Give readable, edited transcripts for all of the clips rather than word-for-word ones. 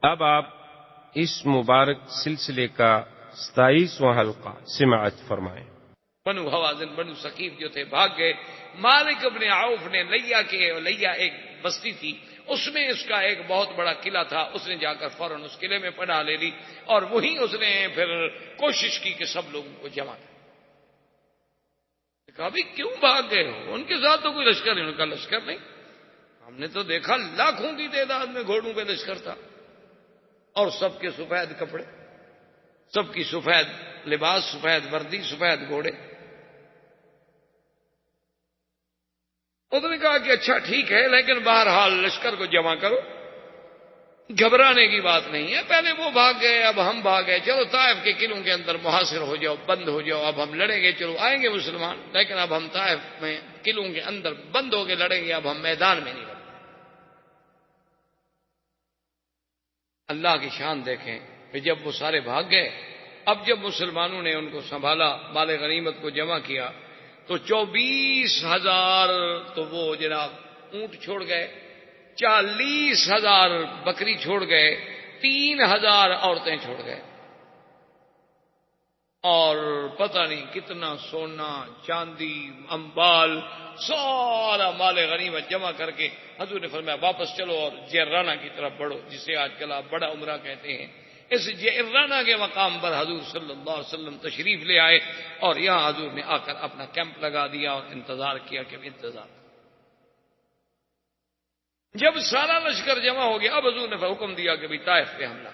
اب آپ اس مبارک سلسلے کا 27واں حلقہ سماعت فرمائیں۔ بنو حوازن بنو ثقیف جو تھے بھاگ گئے۔ مالک ابن عوف نے لیا ایک بستی تھی، اس میں اس کا ایک بہت بڑا قلعہ تھا، اس نے جا کر فوراً اس قلعے میں پناہ لے لی اور وہیں اس نے پھر کوشش کی کہ سب لوگوں کو جمع کر۔ کہا بھی کیوں بھاگ گئے ہو؟ ان کے ساتھ تو کوئی لشکر نہیں۔ ان کا لشکر نہیں، ہم نے تو دیکھا لاکھوں کی تعداد میں گھوڑوں پہ لشکر تھا اور سب کے سفید کپڑے، سب کی سفید لباس، سفید وردی، سفید گھوڑے۔ اس نے کہا کہ اچھا ٹھیک ہے، لیکن بہرحال لشکر کو جمع کرو، گھبرانے کی بات نہیں ہے۔ پہلے وہ بھاگ گئے، اب ہم بھاگ گئے، چلو طائف کے قلعوں کے اندر محاصر ہو جاؤ، بند ہو جاؤ، اب ہم لڑیں گے، چلو آئیں گے مسلمان، لیکن اب ہم طائف میں قلعوں کے اندر بند ہو کے لڑیں گے، اب ہم میدان میں نہیں لڑیں۔ اللہ کی شان دیکھیں کہ جب وہ سارے بھاگ گئے، اب جب مسلمانوں نے ان کو سنبھالا، مال غنیمت کو جمع کیا، تو 24,000 تو وہ جناب اونٹ چھوڑ گئے، 40,000 بکری چھوڑ گئے، 3,000 عورتیں چھوڑ گئے، اور پتہ نہیں کتنا سونا چاندی اموال سارا مال غنیمت جمع کر کے حضور نے فرمایا واپس چلو اور جعرانہ کی طرف بڑھو، جسے آج کل آپ بڑا عمرہ کہتے ہیں۔ اس جعرانہ کے مقام پر حضور صلی اللہ علیہ وسلم تشریف لے آئے اور یہاں حضور نے آ کر اپنا کیمپ لگا دیا اور انتظار کیا کہ انتظار۔ جب سارا لشکر جمع ہو گیا، اب حضور نے حکم دیا کہ طائف پہ حملہ۔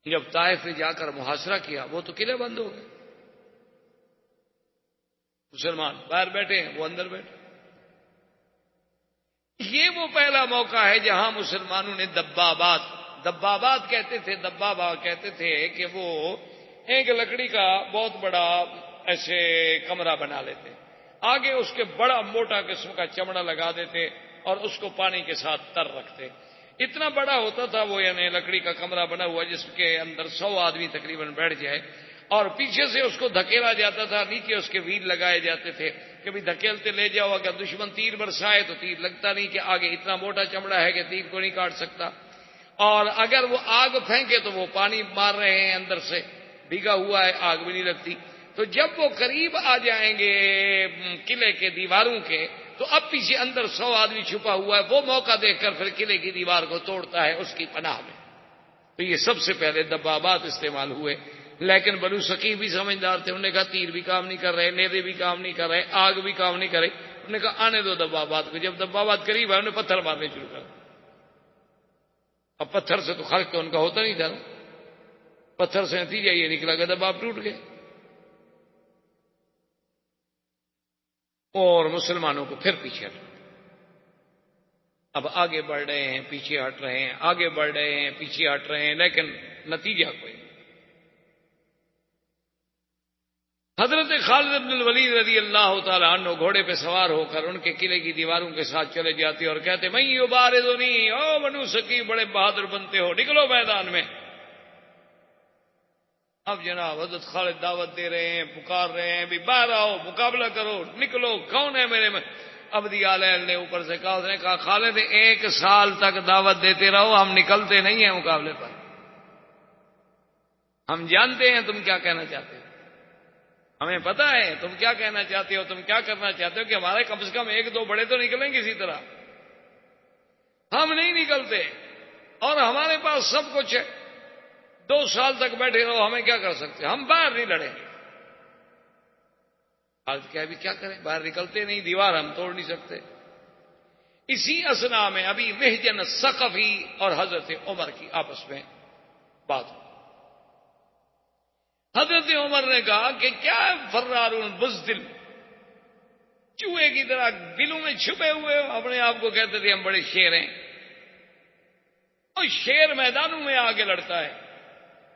جب طائف نے جا کر محاصرہ کیا، وہ تو قلعے بند ہو گئے، مسلمان باہر بیٹھے ہیں، وہ اندر بیٹھے۔ یہ وہ پہلا موقع ہے جہاں مسلمانوں نے دبابات کہتے تھے کہ وہ ایک لکڑی کا بہت بڑا ایسے کمرہ بنا لیتے، آگے اس کے بڑا موٹا قسم کا چمڑا لگا دیتے اور اس کو پانی کے ساتھ تر رکھتے۔ اتنا بڑا ہوتا تھا وہ، یعنی لکڑی کا کمرہ بنا ہوا جس کے اندر 100 آدمی تقریباً بیٹھ جائے، اور پیچھے سے اس کو دھکیلا جاتا تھا، نیچے اس کے ویل لگائے جاتے تھے کہ بھی دھکیلتے لے جاؤ، اگر دشمن تیر برسائے تو تیر لگتا نہیں، کہ آگے اتنا موٹا چمڑا ہے کہ تیر کو نہیں کاٹ سکتا، اور اگر وہ آگ پھینکے تو وہ پانی مار رہے ہیں اندر سے، بھیگا ہوا ہے، آگ بھی نہیں لگتی۔ تو جب وہ قریب آ جائیں گے قلعے کے دیواروں کے، تو اب پیچھے اندر 100 آدمی چھپا ہوا ہے، وہ موقع دیکھ کر پھر قلعے کی دیوار کو توڑتا ہے اس کی پناہ میں۔ تو یہ سب سے پہلے دبابات استعمال ہوئے، لیکن بنو ثقیف بھی سمجھدار تھے، انہوں نے کہا تیر بھی کام نہیں کر رہے، نیزے بھی کام نہیں کر رہے، آگ بھی کام نہیں کر رہے، انہوں نے کہا آنے دو دبابات کو۔ جب دبابات قریب آئے، انہوں نے پتھر مارنے شروع کر دیا۔ اب پتھر سے تو خلق تو ان کا ہوتا نہیں تھا، پتھر سے نتیجہ یہ نکلا کہ دباب ٹوٹ گئے اور مسلمانوں کو پھر پیچھے ہٹ۔ اب آگے بڑھ رہے ہیں، پیچھے ہٹ رہے ہیں، آگے بڑھ رہے ہیں، پیچھے ہٹ رہے ہیں، لیکن نتیجہ کوئی نہیں۔ حضرت خالد بن الولید رضی اللہ تعالی عنہ گھوڑے پہ سوار ہو کر ان کے قلعے کی دیواروں کے ساتھ چلے جاتے اور کہتے میں یبارزنی، او بنو ثقیف بڑے بہادر بنتے ہو، نکلو میدان میں۔ اب جناب حضرت خالد دعوت دے رہے ہیں، پکار رہے ہیں بھی باہر آؤ، مقابلہ کرو، نکلو، کون ہے میرے میں؟ ابدی علیہ نے اوپر سے کہا، اس نے کہا خالد 1 سال تک دعوت دیتے رہو، ہم نکلتے نہیں ہیں مقابلے پر، ہم جانتے ہیں تم کیا کہنا چاہتے ہو، ہمیں پتا ہے تم کیا کہنا چاہتے ہو، تم کیا کرنا چاہتے ہو، کہ ہمارے کم سے کم 1-2 بڑے تو نکلیں گے اسی طرح، ہم نہیں نکلتے اور ہمارے پاس سب کچھ ہے، 2 سال تک بیٹھے رہو، ہمیں کیا کر سکتے، ہم باہر نہیں لڑیں گے۔ آج کیا کریں، باہر نکلتے نہیں، دیوار ہم توڑ نہیں سکتے۔ اسی اسنا میں ابھی محجن ثقفی اور حضرت عمر کی آپس میں بات ہوئی۔ حضرت عمر نے کہا کہ کیا فرارون بزدل، چوہے کی طرح بلوں میں چھپے ہوئے ہو، اپنے آپ کو کہتے تھے ہم بڑے شیر ہیں، اور شیر میدانوں میں آگے لڑتا ہے،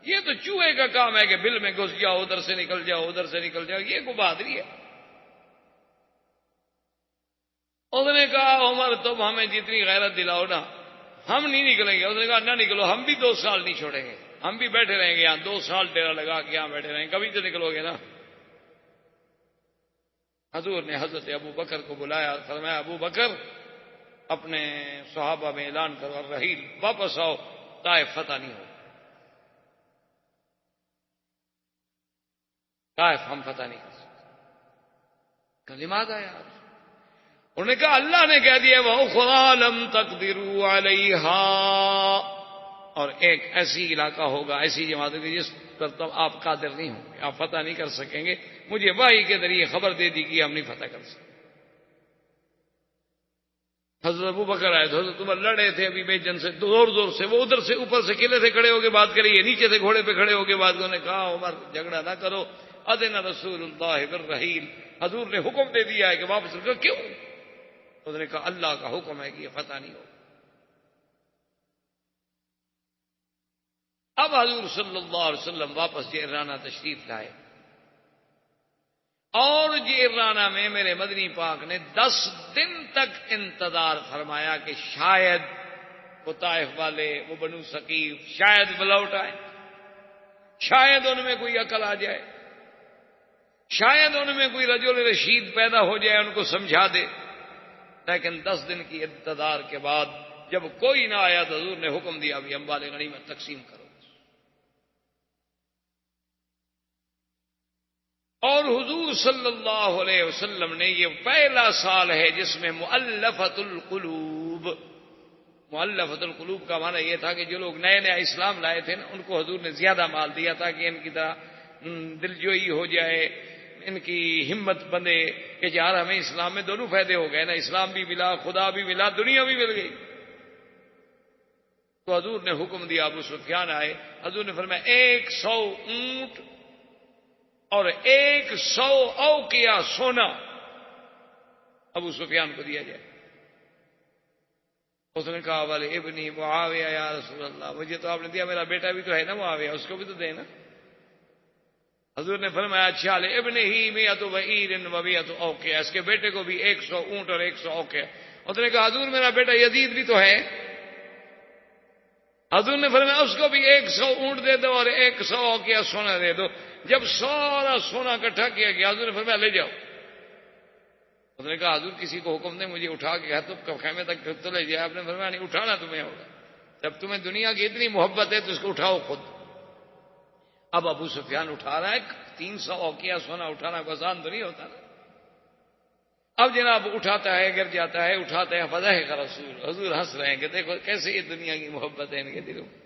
یہ تو چوہے کا کام ہے کہ بل میں گھس جاؤ، ادھر سے نکل جاؤ، ادھر سے نکل جاؤ، یہ کو بہادری ہے۔ اس نے کہا عمر تم ہمیں جتنی غیرت دلاؤ نا، ہم نہیں نکلیں گے۔ اس نے کہا نہ نکلو، ہم بھی 2 سال نہیں چھوڑیں گے، ہم بھی بیٹھے رہیں گے یہاں، 2 سال ڈیرا لگا کے یہاں بیٹھے رہیں گے، کبھی تو نکلو گے نا۔ حضور نے حضرت ابو بکر کو بلایا، فرمایا ابو بکر اپنے صحابہ میں اعلان کرو الرحیل، واپس آؤ، طائف فتح نہیں ہو، طائف ہم فتح نہیں کر سکتے۔ کلمات آیا، انہوں نے کہا اللہ نے کہہ دیا وَأُخْرَىٰ لَمْ تَقْدِرُوا عَلَيْهَا، اور ایک ایسی علاقہ ہوگا، ایسی جماعت ہوگی جس پر تم آپ قادر نہیں ہوں گے، آپ فتح نہیں کر سکیں گے، مجھے وحی کے ذریعے خبر دے دی کہ ہم نہیں فتح کر سکتے۔ حضرت ابو بکر آئے تو حضرت عمر لڑے تھے ابھی بے جن سے زور زور سے، وہ ادھر سے اوپر سے قلعے سے کھڑے ہو کے بات کری، یہ نیچے سے گھوڑے پہ کھڑے ہو کے بات کرو۔ نے کہا عمر جھگڑا نہ کرو، اذن رسول اللہ بالرحیل، حضور نے حکم دے دیا ہے کہ واپس رکو۔ کیوں؟ اس نے کہا اللہ کا حکم ہے کہ یہ فتح نہیں ہو۔ اب حضور صلی اللہ علیہ وسلم واپس جعرانہ تشریف لائے، اور جعرانہ میں میرے مدنی پاک نے 10 دن تک انتظار فرمایا کہ شاید وہ طائف والے، وہ بنو ثقیف شاید بلوٹ آئے، شاید ان میں کوئی عقل آ جائے، شاید ان میں کوئی رجل رشید پیدا ہو جائے، ان کو سمجھا دے۔ لیکن 10 دن کی انتظار کے بعد جب کوئی نہ آیا تو حضور نے حکم دیا بھی اموال غنیمت تقسیم کرو۔ اور حضور صلی اللہ علیہ وسلم نے، یہ پہلا سال ہے جس میں مؤلفۃ القلوب، مؤلفۃ القلوب کا معنی یہ تھا کہ جو لوگ نئے نئے اسلام لائے تھے نا، ان کو حضور نے زیادہ مال دیا تاکہ ان کی طرح دلجوئی ہو جائے، ان کی ہمت بندے کہ یار ہمیں اسلام میں دونوں فائدے ہو گئے نا، اسلام بھی ملا، خدا بھی ملا، دنیا بھی مل گئی۔ تو حضور نے حکم دیا، ابو سفیان آئے، حضور نے فرمایا 100 اونٹ اور 100 اوقیہ سونا ابو سفیان کو دیا جائے۔ اس نے کہا والے ابنی معاویہ یا رسول اللہ، مجھے تو آپ نے دیا، میرا بیٹا بھی تو ہے نا معاویہ، اس کو بھی تو دے نا۔ حضور نے فرمایا اچھا لے ابن ہی میت بعیر و میت اوقیہ، اس کے بیٹے کو بھی 100 اونٹ اور 100 اوقیہ۔ اس نے کہا حضور میرا بیٹا یزید بھی تو ہے۔ حضور نے فرمایا اس کو بھی 100 اونٹ دے دو اور 100 اوقیہ سونا دے دو۔ جب سارا سونا اکٹھا کیا گیا حضور نے فرمایا لے جاؤ۔ اس نے کہا حضور کسی کو حکم دیں مجھے اٹھا کے تو خیمے تک تو لے جائے۔ آپ نے فرمایا نہیں، اٹھانا تمہیں ہوگا، جب تمہیں دنیا کی اتنی محبت ہے تو اس کو اٹھاؤ خود۔ اب ابو سفیان اٹھا رہا ہے، 300 اوقیہ سونا اٹھانا کو آسان تو نہیں ہوتا نا۔ اب جناب اٹھاتا ہے، گر جاتا ہے، اٹھاتا ہے، فضح کا رسول، حضور ہنس رہے ہیں کہ دیکھو کیسے یہ دنیا کی محبت ہے ان کے دلوں میں۔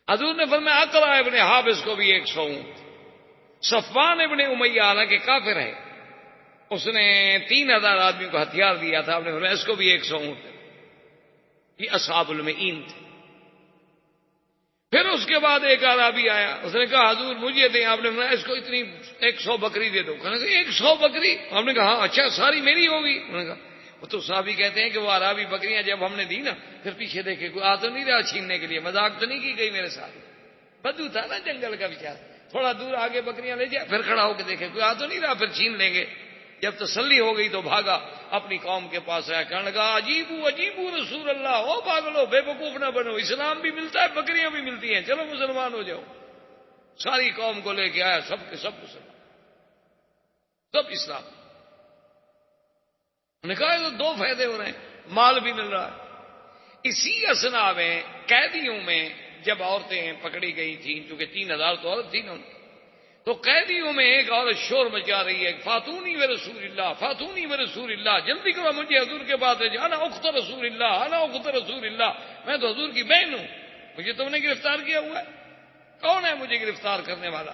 حضور نے فرمایا اقرا ابن حابس کو بھی 100 اونٹ۔ صفوان ابن امیہ حالانکہ کافر ہے، اس نے 3000 آدمی کو ہتھیار دیا تھا، آپ نے فرمایا اس کو بھی 100 اونٹ۔ یہ اصحاب المعین تھے۔ پھر اس کے بعد ایک عربی آیا، اس نے کہا حضور مجھے دیں، آپ نے فرمایا اس کو اتنی 100 بکری دے دو۔ کہنے کہ 100 بکری؟ آپ نے کہا ہاں اچھا ساری میری ہوگی؟ انہوں نے کہا وہ تو صحابی کہتے ہیں کہ وہ عربی بکریاں جب ہم نے دی نا، پھر پیچھے دیکھے کوئی آ تو نہیں رہا چھیننے کے لیے، مذاق تو نہیں کی گئی میرے ساتھ، بدو تھا نا جنگل کا بیچارہ، تھوڑا دور آگے بکریاں لے جائے، پھر کھڑا ہو کے دیکھے کوئی آ تو نہیں رہا، پھر چھین لیں گے۔ جب تسلی ہو گئی تو بھاگا، اپنی قوم کے پاس آیا، کہنے لگا عجیبو عجیبو رسول اللہ، او پاگلو بے وقوف نہ بنو، اسلام بھی ملتا ہے بکریاں بھی ملتی ہیں، چلو مسلمان ہو جاؤ۔ ساری قوم کو لے کے آیا، سب کے سب مسلمان، سب اسلام۔ نے کہا تو 2 فائدے ہو رہے ہیں، مال بھی مل رہا ہے۔ اسی اسنا میں قیدیوں میں جب عورتیں پکڑی گئی تھیں، چونکہ 3000 تو عورت تھی نا، تو قیدیوں میں ایک عورت شور مچا رہی ہے، فاتونی و رسول اللہ، فاتونی و رسول اللہ، جلدی کرو مجھے حضور کے پاس ہے، انا اخت رسول اللہ، انا اخت رسول اللہ، میں تو حضور کی بہن ہوں، مجھے تم نے گرفتار کیا ہوا ہے، کون ہے مجھے گرفتار کرنے والا؟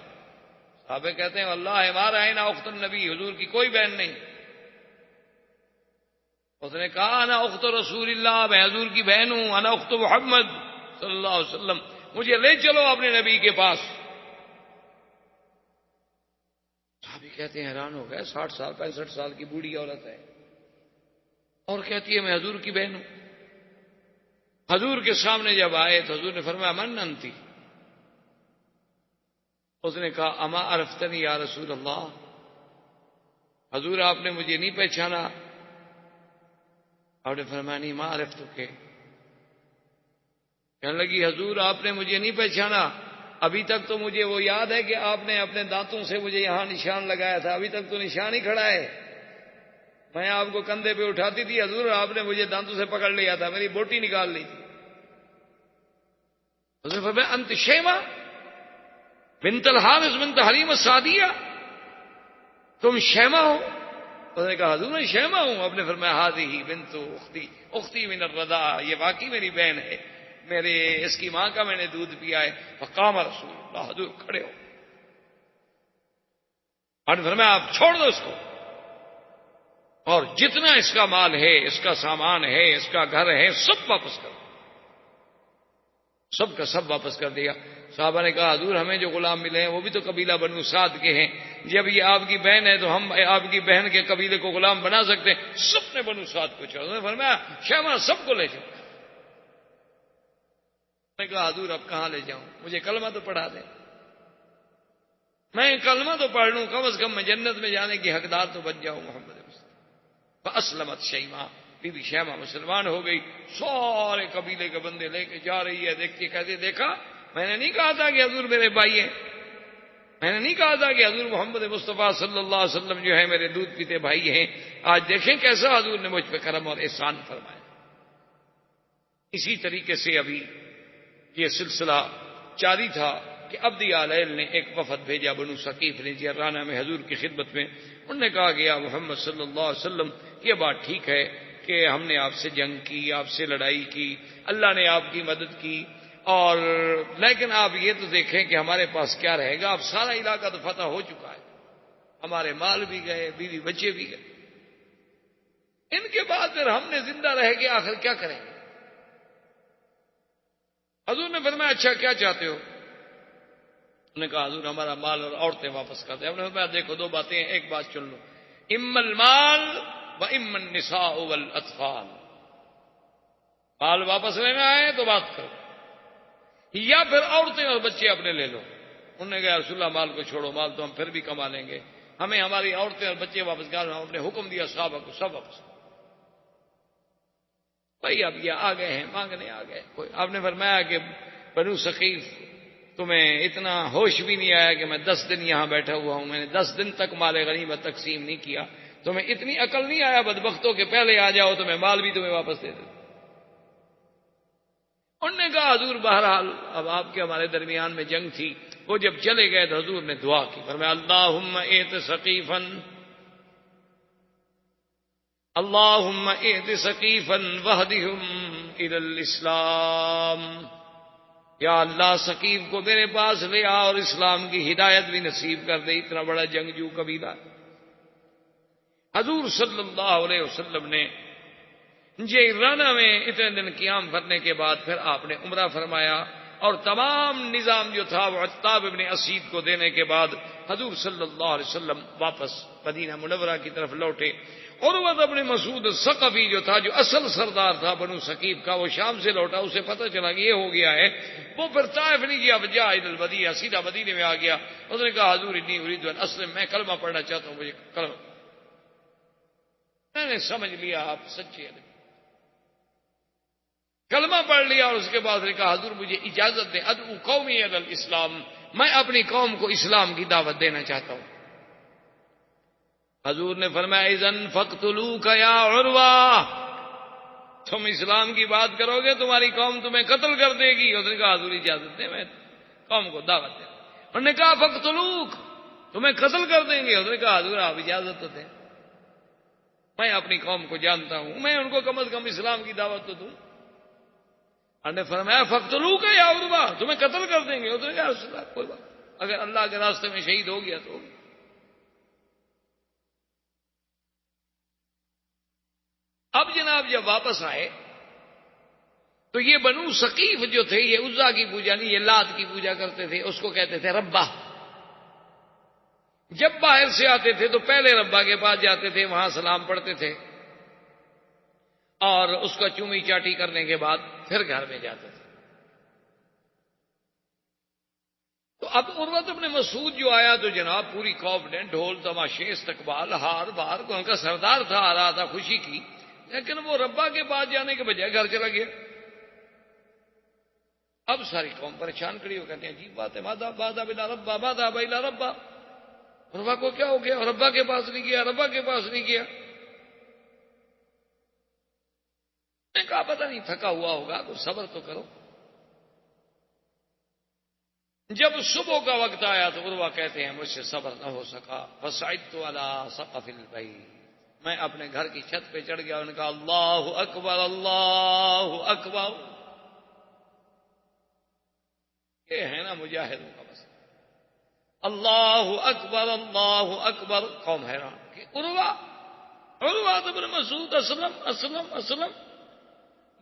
صحابہ کہتے ہیں اللہ ہمارا ہے نا اخت النبی، حضور کی کوئی بہن نہیں۔ اس نے کہا انا اخت رسول اللہ، میں حضور کی بہن ہوں، انا اخت محمد صلی اللہ علیہ وسلم، مجھے لے چلو اپنے نبی کے پاس۔ صحابی کہتے ہیں حیران ہو گئے، 60 سال 65 سال کی بوڑھی عورت ہے اور کہتی ہے میں حضور کی بہن ہوں۔ حضور کے سامنے جب آئے تو حضور نے فرمایا من انتی؟ اس نے کہا اما عرفتنی یا رسول اللہ، حضور آپ نے مجھے نہیں پہچانا؟ آپ نے فرمایا نہیں ما عرفتک، کہنے لگی حضور آپ نے مجھے نہیں پہچانا، ابھی تک تو مجھے وہ یاد ہے کہ آپ نے اپنے دانتوں سے مجھے یہاں نشان لگایا تھا، ابھی تک تو نشان ہی کھڑا ہے، میں آپ کو کندھے پہ اٹھاتی تھی حضور، آپ نے مجھے دانتوں سے پکڑ لیا تھا، میری بوٹی نکال لی تھی. حضور نے فرمایا انت شیما بنت الحارث بنت حلیم السعدیہ، تم شیما ہو؟ اس نے کہا حضور میں شیما ہوں. آپ نے فرمایا ہذہ بنت اختی، اختی من الرضاع، یہ واقعی میری بہن ہے، میرے اس کی ماں کا میں نے دودھ پیا ہے. فقام رسول اللہ، حضور کھڑے ہو. آپ نے فرمایا آپ چھوڑ دو اس کو، اور جتنا اس کا مال ہے، اس کا سامان ہے، اس کا گھر ہے، سب واپس کر دو. سب کا سب واپس کر دیا. صحابہ نے کہا حضور ہمیں جو غلام ملے ہیں وہ بھی تو قبیلہ بنو سعد کے ہیں، جب یہ آپ کی بہن ہے تو ہم آپ کی بہن کے قبیلے کو غلام بنا سکتے ہیں. سب نے بنو سعد کو چھوڑا. فرمایا شیما سب کو لے جاؤ. میں نے کہا حضور اب کہاں لے جاؤں، مجھے کلمہ تو پڑھا دیں. میں کلمہ تو پڑھ لوں، کم از کم میں جنت میں جانے کی حقدار تو بن جاؤں. محمد فاسلمت شیما، بی بی شیما مسلمان ہو گئی. سارے قبیلے کے بندے لے کے جا رہی ہے. دیکھتے کہتے دیکھا میں نے نہیں کہا تھا کہ حضور میرے بھائی ہیں، میں نے نہیں کہا تھا کہ حضور محمد مصطفیٰ صلی اللہ علیہ وسلم جو ہے میرے دودھ پیتے بھائی ہیں. آج دیکھیں کیسا حضور نے مجھ پہ کرم اور احسان فرمایا. اسی طریقے سے ابھی یہ سلسلہ جاری تھا کہ عبدی علیل نے ایک وفد بھیجا بنو ثقیف نے جرانہ میں حضور کی خدمت میں. انہوں نے کہا کہ یا محمد صلی اللہ علیہ وسلم یہ بات ٹھیک ہے کہ ہم نے آپ سے جنگ کی، آپ سے لڑائی کی، اللہ نے آپ کی مدد کی، اور لیکن آپ یہ تو دیکھیں کہ ہمارے پاس کیا رہے گا. اب سارا علاقہ تو فتح ہو چکا ہے، ہمارے مال بھی گئے، بیوی بچے بھی گئے. ان کے بعد پھر ہم نے زندہ رہ کے آخر کیا کریں گے؟ حضور نے فرمایا اچھا کیا چاہتے ہو؟ انہوں نے کہا حضور ہمارا مال اور عورتیں واپس کر دیں. ہم نے فرمایا دیکھو دو باتیں ہیں، ایک بات چن لو، اما المال و اما النساء والاطفال. مال واپس لینا ہے تو بات کرو، یا پھر عورتیں اور بچے اپنے لے لو. انہوں نے کہا رسول اللہ مال کو چھوڑو، مال تو ہم پھر بھی کما لیں گے، ہمیں ہماری عورتیں اور بچے واپس کرو. ہم نے حکم دیا صحابہ کو سب واپس. بھائی اب یہ آ گئے ہیں مانگنے آ گئے. آپ نے فرمایا کہ بنو ثقیف تمہیں اتنا ہوش بھی نہیں آیا کہ میں 10 دن یہاں بیٹھا ہوا ہوں، میں نے 10 دن تک مال غنیمت تقسیم نہیں کیا، تمہیں اتنی عقل نہیں آیا بدبختوں کے پہلے آ جاؤ تو میں مال بھی تمہیں واپس دے دوں. انہوں نے کہا حضور بہرحال اب آپ کے ہمارے درمیان میں جنگ تھی، وہ جب چلے گئے تو حضور نے دعا کی. فرمایا اللہم ایت ثقیفا، اللہم ایت ثقیفا وہدہم الی الاسلام. یا اللہ ثقیف کو میرے پاس لے آ اور اسلام کی ہدایت بھی نصیب کر دے. اتنا بڑا جنگجو قبیلہ. حضور صلی اللہ علیہ وسلم نے جیرانہ میں اتنے دن قیام کرنے کے بعد پھر آپ نے عمرہ فرمایا، اور تمام نظام جو تھا وہ عتاب ابن اسید کو دینے کے بعد حضور صلی اللہ علیہ وسلم واپس مدینہ منورہ کی طرف لوٹے. عروہ ابن مسعود الثقفی جو تھا، جو اصل سردار تھا بنو ثقیف کا، وہ شام سے لوٹا، اسے پتہ چلا کہ یہ ہو گیا ہے. وہ پھر طائف نہیں گیا، وجاء الی المدینہ، سیدھا مدینے میں آ گیا. اس نے کہا حضور انی ارید ان اسلم، میں کلمہ پڑھنا چاہتا ہوں، مجھے کلمہ. میں نے سمجھ لیا آپ سچے ہیں. کلمہ پڑھ لیا اور اس کے بعد نے کہا حضور مجھے اجازت دیں ادعو قومی الی الاسلام، میں اپنی قوم کو اسلام کی دعوت دینا چاہتا ہوں. حضور نے فرمایا اذن فاقتلوک یا عروہ، تم اسلام کی بات کرو گے تمہاری قوم تمہیں قتل کر دے گی. اس نے کہا حضور اجازت دیں میں قوم کو دعوت دیں. انہوں نے کہا فاقتلوک، تمہیں قتل کر دیں گے. اس نے کہا حضور آپ اجازت تو دیں، میں اپنی قوم کو جانتا ہوں، میں ان کو کم از کم اسلام کی دعوت تو دوں. انہوں نے فرمایا فاقتلوک یا عروہ، تمہیں قتل کر دیں گے. اس نے کہا رسول اللہ کوئی بات، اگر اللہ کے راستے میں شہید ہو گیا تو ہو گیا. اب جناب جب واپس آئے تو یہ بنو ثقیف جو تھے یہ عزا کی پوجا نہیں، یہ لات کی پوجا کرتے تھے، اس کو کہتے تھے ربا. جب باہر سے آتے تھے تو پہلے ربا کے پاس جاتے تھے، وہاں سلام پڑھتے تھے اور اس کا چومی چاٹی کرنے کے بعد پھر گھر میں جاتے تھے. تو اب عروہ ابن مسعود جو آیا تو جناب پوری قوم نے ڈھول تماشے استقبال ہار بار کو، ان کا سردار تھا، آ رہا تھا خوشی کی، لیکن وہ ربا کے پاس جانے کے بجائے گھر چلا گیا. اب ساری قوم پریشان کھڑی ہو، کہتے ہیں عجیب بات ہے، ماذا بادہ بلا ربا، ماذا بلا ربا، ربا کو کیا ہو گیا، ربا کے پاس نہیں گیا، ربا کے پاس نہیں گیا. نے کہا پتہ نہیں تھکا ہوا ہوگا، تو صبر تو کرو۔ جب صبح کا وقت آیا تو عروہ کہتے ہیں مجھ سے صبر نہ ہو سکا، فصعدت علی سقف البیت، میں اپنے گھر کی چھت پہ چڑھ گیا، انہوں نے کہا اللہ اکبر اللہ اکبر۔ یہ ہے نا مجاہدوں کا بس، اللہ اکبر اللہ اکبر۔ قوم حیران کہ عروہ بن مسعود اسلم اسلم اسلم،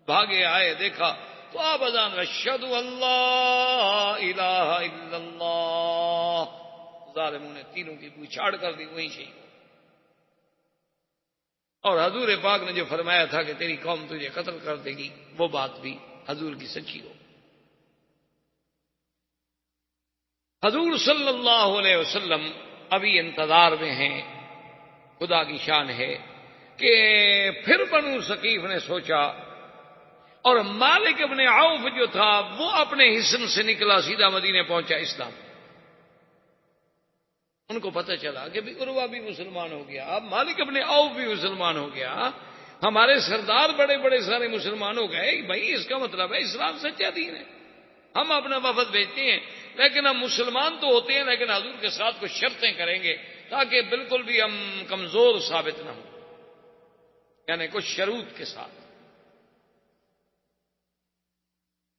بھاگے آئے، دیکھا تو آپ اذان اشہد اللہ الہ الا اللہ، ظالموں نے تینوں کی بوچھاڑ کر دی، وہیں شہید ہو۔ اور حضور پاک نے جو فرمایا تھا کہ تیری قوم تجھے قتل کر دے گی، وہ بات بھی حضور کی سچی ہو۔ حضور صلی اللہ علیہ وسلم ابھی انتظار میں ہیں، خدا کی شان ہے کہ پھر بنو ثقیف نے سوچا، اور مالک ابن عوف جو تھا وہ اپنے حصن سے نکلا، سیدھا مدینے پہنچا اسلام۔ ان کو پتہ چلا کہ بھی عروہ بھی مسلمان ہو گیا، اب مالک ابن عوف بھی مسلمان ہو گیا، ہمارے سردار بڑے بڑے سارے مسلمان ہو گئے، بھائی اس کا مطلب ہے اسلام سچا دین ہے، ہم اپنا وفد بھیجتے ہیں، لیکن ہم مسلمان تو ہوتے ہیں لیکن حضور کے ساتھ کچھ شرطیں کریں گے تاکہ بالکل بھی ہم کمزور ثابت نہ ہوں، یعنی کچھ شروط کے ساتھ۔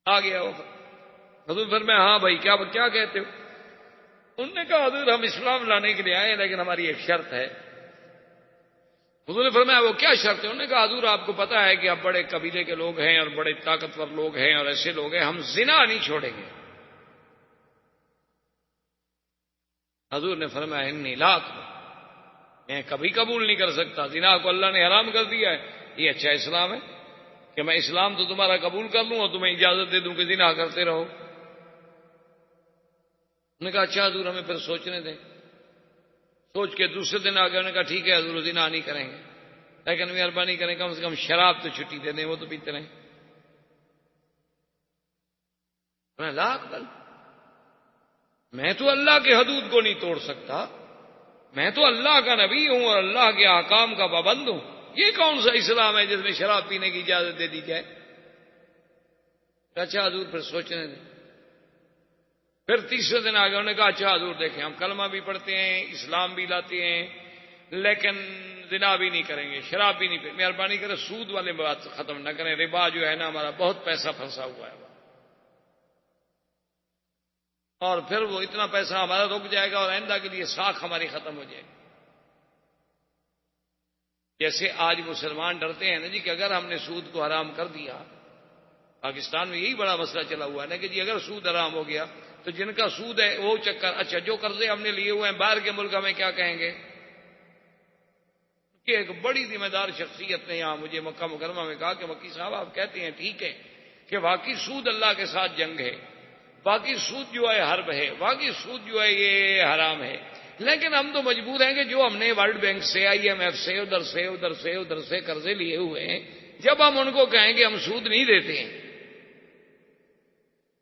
آ گیا حضور فرمایا ہاں بھائی کیا کہتے ہو؟ انہوں نے کہا حضور ہم اسلام لانے کے لیے آئے لیکن ہماری ایک شرط ہے۔ حضور نے فرمایا وہ کیا شرط ہے؟ انہوں نے کہا حضور آپ کو پتا ہے کہ آپ بڑے قبیلے کے لوگ ہیں اور بڑے طاقتور لوگ ہیں اور ایسے لوگ ہیں، ہم زنا نہیں چھوڑیں گے۔ حضور نے فرمایا انی لا اقبل، میں کبھی قبول نہیں کر سکتا، زنا کو اللہ نے حرام کر دیا ہے، یہ اچھا اسلام ہے کہ میں اسلام تو تمہارا قبول کر لوں اور تمہیں اجازت دے دوں کہ زنا کرتے رہو؟ انہوں نے کہا اچھا حضور ہمیں پھر سوچنے دیں۔ سوچ کے دوسرے دن آ گئے، انہوں نے کہا ٹھیک ہے حضور زنا نہیں کریں گے، لیکن مہربانی کریں کم سے کم شراب تو چھٹی دے دیں، وہ تو پیتے رہیں۔ میں لا اقبل، میں تو اللہ کے حدود کو نہیں توڑ سکتا، میں تو اللہ کا نبی ہوں اور اللہ کے احکام کا پابند ہوں، یہ کون سا اسلام ہے جس میں شراب پینے کی اجازت دے دی جائے؟ اچھا حضور پھر سوچنے دیں۔ پھر تیسرے دن آ گئے، انہوں نے کہا اچھا حضور دیکھیں ہم کلمہ بھی پڑھتے ہیں، اسلام بھی لاتے ہیں، لیکن زنا بھی نہیں کریں گے، شراب بھی نہیں پی، مہربانی کریں سود والے بات ختم نہ کریں، ربا جو ہے نا ہمارا بہت پیسہ پھنسا ہوا ہے، اور پھر وہ اتنا پیسہ ہمارا رک جائے گا اور آئندہ کے لیے ساکھ ہماری ختم ہو جائے گی۔ جیسے آج مسلمان ڈرتے ہیں نا جی کہ اگر ہم نے سود کو حرام کر دیا، پاکستان میں یہی بڑا مسئلہ چلا ہوا ہے نا کہ جی اگر سود حرام ہو گیا تو جن کا سود ہے وہ چکر، اچھا جو قرضے ہم نے لیے ہوئے ہیں باہر کے ملک ہمیں کیا کہیں گے؟ کہ ایک بڑی ذمہ دار شخصیت نے یہاں مجھے مکہ مکرمہ میں کہا کہ مکی صاحب آپ کہتے ہیں ٹھیک ہے کہ واقعی سود اللہ کے ساتھ جنگ ہے، باقی سود جو ہے حرب ہے، باقی سود جو ہے یہ حرام ہے، لیکن ہم تو مجبور ہیں کہ جو ہم نے ورلڈ بینک سے IMF سے ادھر سے قرضے لیے ہوئے ہیں، جب ہم ان کو کہیں کہ ہم سود نہیں دیتے ہیں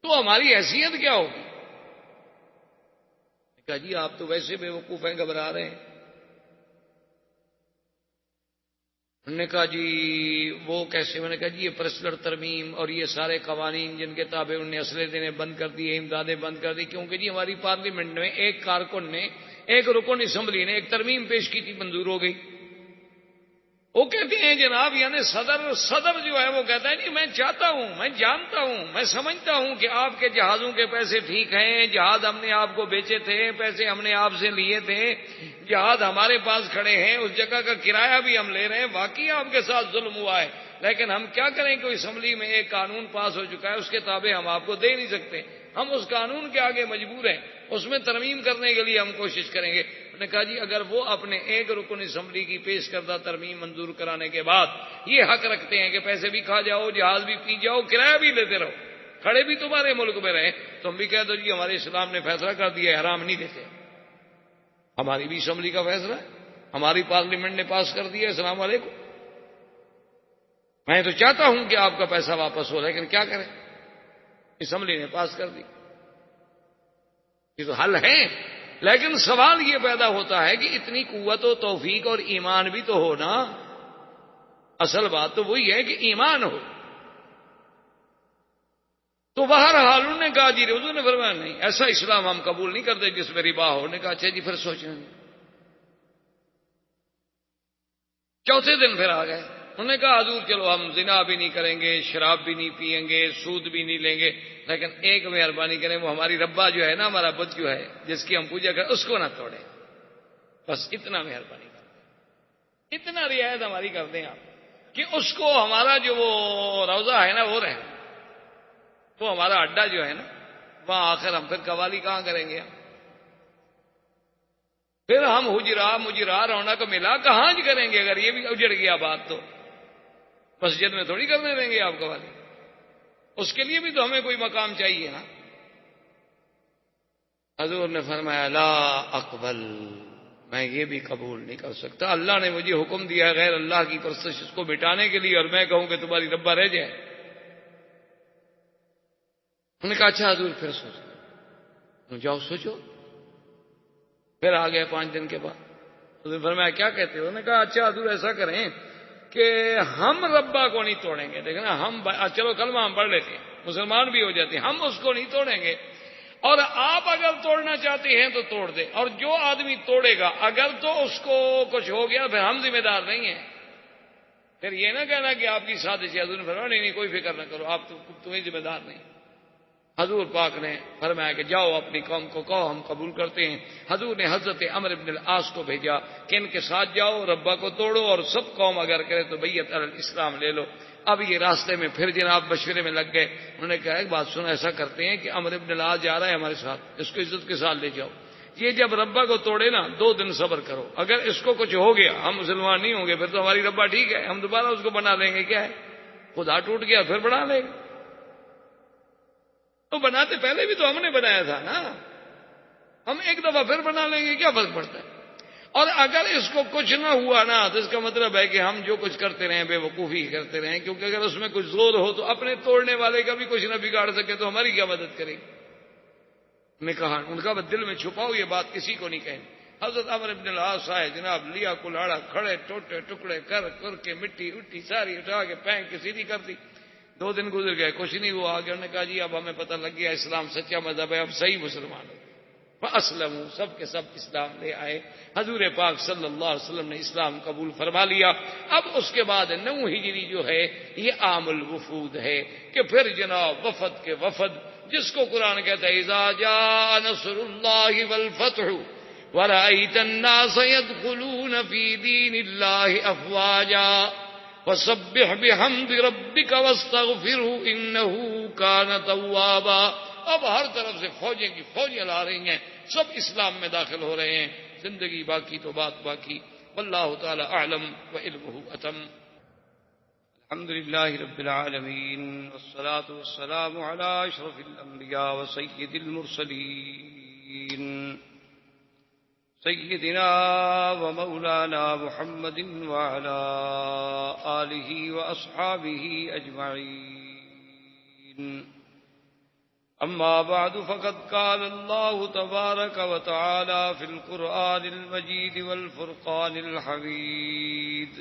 تو ہماری حیثیت کیا ہوگی؟ کہا جی آپ تو ویسے بے وقوف ہیں، گھبرا رہے ہیں۔ انہوں نے کہا جی وہ کیسے؟ میں نے کہا جی یہ پرسنل ترمیم اور یہ سارے قوانین جن کے تابع انہوں نے اسلحے دینے بند کر دیے، امدادیں بند کر دی، کیونکہ جی ہماری پارلیمنٹ میں ایک کارکن نے، ایک رکن اسمبلی نے ایک ترمیم پیش کی تھی، منظور ہو گئی۔ وہ کہتے ہیں جناب یعنی صدر جو ہے وہ کہتا ہے نہیں میں چاہتا ہوں، میں جانتا ہوں، میں سمجھتا ہوں کہ آپ کے جہازوں کے پیسے ٹھیک ہیں، جہاز ہم نے آپ کو بیچے تھے، پیسے ہم نے آپ سے لیے تھے، جہاز ہمارے پاس کھڑے ہیں، اس جگہ کا کرایہ بھی ہم لے رہے ہیں، واقعی آپ کے ساتھ ظلم ہوا ہے، لیکن ہم کیا کریں کہ اسمبلی میں ایک قانون پاس ہو چکا ہے، اس کے تابع ہم آپ کو دے نہیں سکتے، ہم اس قانون کے آگے مجبور ہیں، اس میں ترمیم کرنے کے لیے ہم کوشش کریں گے۔ نے کہا جی اگر وہ اپنے ایک رکن اسمبلی کی پیش کردہ ترمیم منظور کرانے کے بعد یہ حق رکھتے ہیں کہ پیسے بھی کھا جاؤ، جہاز بھی پی جاؤ، کرایہ بھی لیتے رہو، کھڑے بھی تمہارے ملک میں رہے، تم بھی کہہ دو جی ہمارے اسلام نے فیصلہ کر دیا ہے حرام نہیں دیتے، ہماری بھی اسمبلی کا فیصلہ ہے، ہماری پارلیمنٹ نے پاس کر دیا، السلام علیکم، میں تو چاہتا ہوں کہ آپ کا پیسہ واپس ہو، لیکن کیا کریں اسمبلی نے پاس کر دی، یہ تو حل ہے۔ لیکن سوال یہ پیدا ہوتا ہے کہ اتنی قوت و توفیق اور ایمان بھی تو ہونا، اصل بات تو وہی ہے کہ ایمان ہو. تو بہرحال انہوں نے کہا جی حضور نے فرمایا نہیں ایسا اسلام ہم قبول نہیں کرتے جس میں ربا ہو. نے کہا اچھا جی پھر سوچیں گے. چوتھے دن پھر آ گئے. انہوں نے کہا حضور چلو ہم زنا بھی نہیں کریں گے، شراب بھی نہیں پیئیں گے، سود بھی نہیں لیں گے، لیکن ایک مہربانی کریں وہ ہماری ربا جو ہے نا، ہمارا بت جو ہے جس کی ہم پوجا کریں اس کو نہ توڑیں، بس اتنا مہربانی کر دیں، اتنا رعایت ہماری کر دیں آپ کہ اس کو ہمارا جو وہ روزہ ہے نا وہ رہے، وہ ہمارا اڈا جو ہے نا وہاں آخر ہم پھر قوالی کہاں کریں گے؟ پھر ہم مجرا رونق ملا کہاں جی کریں گے؟ اگر یہ بھی اجڑ گیا بات تو مسجد میں تھوڑی کرنے دیں گے آپ قوالی. اس کے لیے بھی تو ہمیں کوئی مقام چاہیے نا. حضور نے فرمایا لا اقبل، میں یہ بھی قبول نہیں کر سکتا. اللہ نے مجھے حکم دیا غیر اللہ کی پرستش اس کو مٹانے کے لیے، اور میں کہوں کہ تمہاری ربا رہ جائے. انہوں نے کہا اچھا حضور پھر سوچو. جاؤ سوچو. پھر آ گئے 5 دن کے بعد. حضور نے فرمایا کیا کہتے ہو؟ انہوں نے کہا اچھا حضور ایسا کریں کہ ہم ربا کو نہیں توڑیں گے. دیکھیں نا ہم چلو کلمہ ہم پڑھ لیتے ہیں، مسلمان بھی ہو جاتے ہیں، ہم اس کو نہیں توڑیں گے، اور آپ اگر توڑنا چاہتے ہیں تو توڑ دیں، اور جو آدمی توڑے گا اگر تو اس کو کچھ ہو گیا پھر ہم ذمہ دار نہیں ہیں. پھر یہ نہ کہنا کہ آپ کی سازش ہے. حضور نے فرمایا نہیں کوئی فکر نہ کرو، آپ تمہیں ذمہ دار نہیں. حضور پاک نے فرمایا کہ جاؤ اپنی قوم کو کہو ہم قبول کرتے ہیں. حضور نے حضرت عمرو بن العاص کو بھیجا کہ ان کے ساتھ جاؤ، ربا کو توڑو، اور سب قوم اگر کرے تو بیعت علی الاسلام لے لو. اب یہ راستے میں پھر جناب مشورے میں لگ گئے. انہوں نے کہا ایک بات سنو، ایسا کرتے ہیں کہ عمرو بن العاص جا رہا ہے ہمارے ساتھ، اس کو عزت کے ساتھ لے جاؤ. یہ جب ربا کو توڑے نا 2 دن صبر کرو، اگر اس کو کچھ ہو گیا ہم مسلمان نہیں ہوں گے، پھر تو ہماری ربا ٹھیک ہے، ہم دوبارہ اس کو بنا لیں گے. کیا ہے خدا ٹوٹ گیا پھر بنا لیں گے. تو بناتے پہلے بھی تو ہم نے بنایا تھا نا، ہم ایک دفعہ پھر بنا لیں گے، کیا فرق پڑتا ہے؟ اور اگر اس کو کچھ نہ ہوا نا تو اس کا مطلب ہے کہ ہم جو کچھ کرتے رہیں بے وقوفی کرتے رہیں، کیونکہ اگر اس میں کچھ زور ہو تو اپنے توڑنے والے کا بھی کچھ نہ بگاڑ سکے تو ہماری کیا مدد کرے گی؟ میں کہا ان کا دل میں چھپاؤ، یہ بات کسی کو نہیں کہیں. حضرت عمرو بن العاص آئے جناب، لیا کلاڑا، کھڑے ٹوٹے ٹکڑے کر کے مٹی اٹھی ساری اٹھا کے پھینک کے سیدھی کر دی. 2 دن گزر گئے کچھ نہیں ہوا. آگے انہوں نے کہا جی اب ہمیں پتہ لگ گیا اسلام سچا مذہب ہے، اب صحیح مسلمان ہو. اسلم سب کے سب اسلام لے آئے. حضور پاک صلی اللہ علیہ وسلم نے اسلام قبول فرما لیا. اب اس کے بعد 9 ہجری جو ہے یہ عام الوفود ہے کہ پھر جناب وفد کے وفد، جس کو قرآن کہتا ہے اذا جاء نصر اللہ والفتح ورأیت الناس يدخلون فی دین اللہ افواجا فسبح بحمد ربک واستغفرہ انہ کان توابا. اب ہر طرف سے فوجیں کی فوجیں لا رہی ہیں، سب اسلام میں داخل ہو رہے ہیں. زندگی باقی تو بات باقی. واللہ تعالی اعلم وعلمہ اتم. الحمد للہ رب العالمین والصلاة والسلام علی اشرف الانبیاء وسید المرسلین سیدنا ومولانا محمد وعلى آلہ واصحابہ اجمعین. أما بعد فقد قال الله تبارك وتعالى في القرآن المجيد والفرقان الحميد.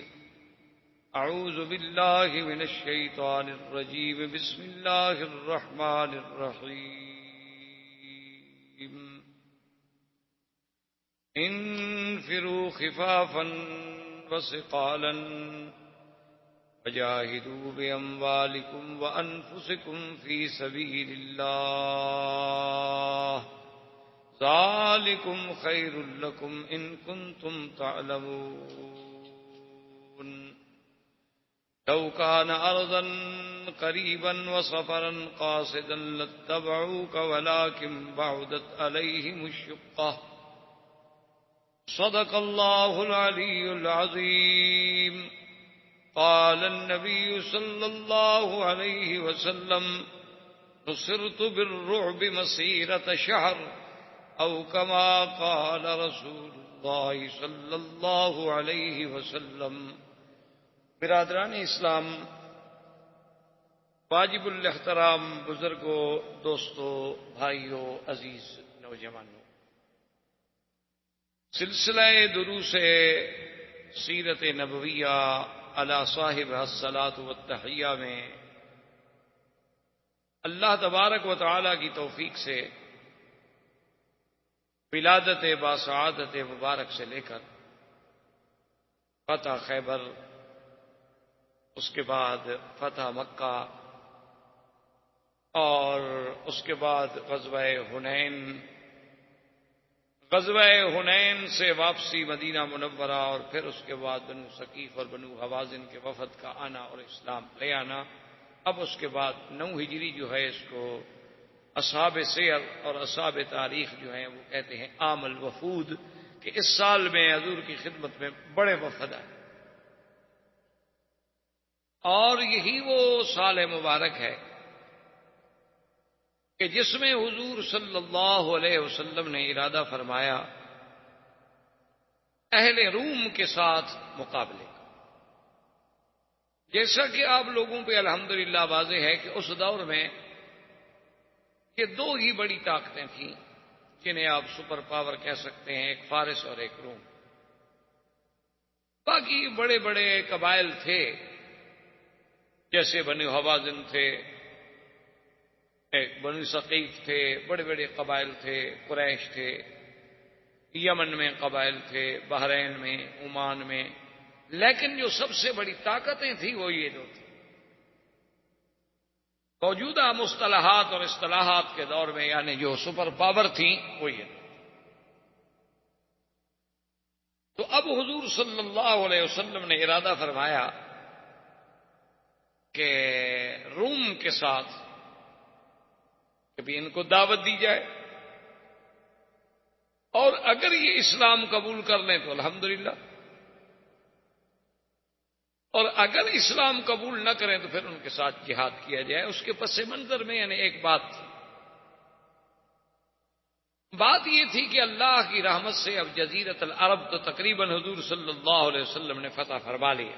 أعوذ بالله من الشيطان الرجيم. بسم الله الرحمن الرحيم. انفروا خفافا وثقالا وجاهدوا بأموالكم وأنفسكم في سبيل الله ذلكم خير لكم إن كنتم تعلمون. لو كان أرضا قريبا وسفرا قاصدا لاتبعوك ولكن بعدت عليهم الشقة. صدق الله العلي العظيم. قال النبي صلى الله عليه وسلم نصرت بالرعب مسيرة شهر أو كما قال رسول الله صلى الله عليه وسلم. برادران اسلام، واجب الاحترام بزرگوں، دوستوں، بھائیوں، عزیز نوجوانوں، سلسلہ دروس سیرت نبویہ علی صاحب الصلاۃ والتحیہ میں اللہ تبارک و تعالی کی توفیق سے ولادت باسعادت مبارک سے لے کر فتح خیبر، اس کے بعد فتح مکہ، اور اس کے بعد غزوہ حنین، غزوہ حنین سے واپسی مدینہ منورہ، اور پھر اس کے بعد بنو ثقیف اور بنو حوازن کے وفد کا آنا اور اسلام لے آنا۔ اب اس کے بعد 9 ہجری جو ہے اس کو اصحاب سیر اور اصحاب تاریخ جو ہیں وہ کہتے ہیں عام الوفود، کہ اس سال میں حضور کی خدمت میں بڑے وفد آئے، اور یہی وہ سال مبارک ہے کہ جس میں حضور صلی اللہ علیہ وسلم نے ارادہ فرمایا اہل روم کے ساتھ مقابلے کا۔ جیسا کہ آپ لوگوں پہ الحمدللہ واضح ہے کہ اس دور میں یہ 2 ہی بڑی طاقتیں تھیں جنہیں آپ سپر پاور کہہ سکتے ہیں، ایک فارس اور ایک روم۔ باقی بڑے بڑے قبائل تھے، جیسے بنو حوازن تھے، ایک بنو ثقیف تھے، بڑے بڑے قبائل تھے، قریش تھے، یمن میں قبائل تھے، بحرین میں، عمان میں، لیکن جو سب سے بڑی طاقتیں تھیں وہ یہ 2 تھیں۔ موجودہ مصطلحات اور اصطلاحات کے دور میں یعنی جو سپر پاور تھیں وہ یہ 2۔ تو اب حضور صلی اللہ علیہ وسلم نے ارادہ فرمایا کہ روم کے ساتھ کبھی ان کو دعوت دی جائے، اور اگر یہ اسلام قبول کر لیں تو الحمدللہ، اور اگر اسلام قبول نہ کریں تو پھر ان کے ساتھ جہاد کیا جائے۔ اس کے پس منظر میں یعنی ایک بات تھی، بات یہ تھی کہ اللہ کی رحمت سے اب جزیرۃ العرب تو تقریباً حضور صلی اللہ علیہ وسلم نے فتح فرما لیا،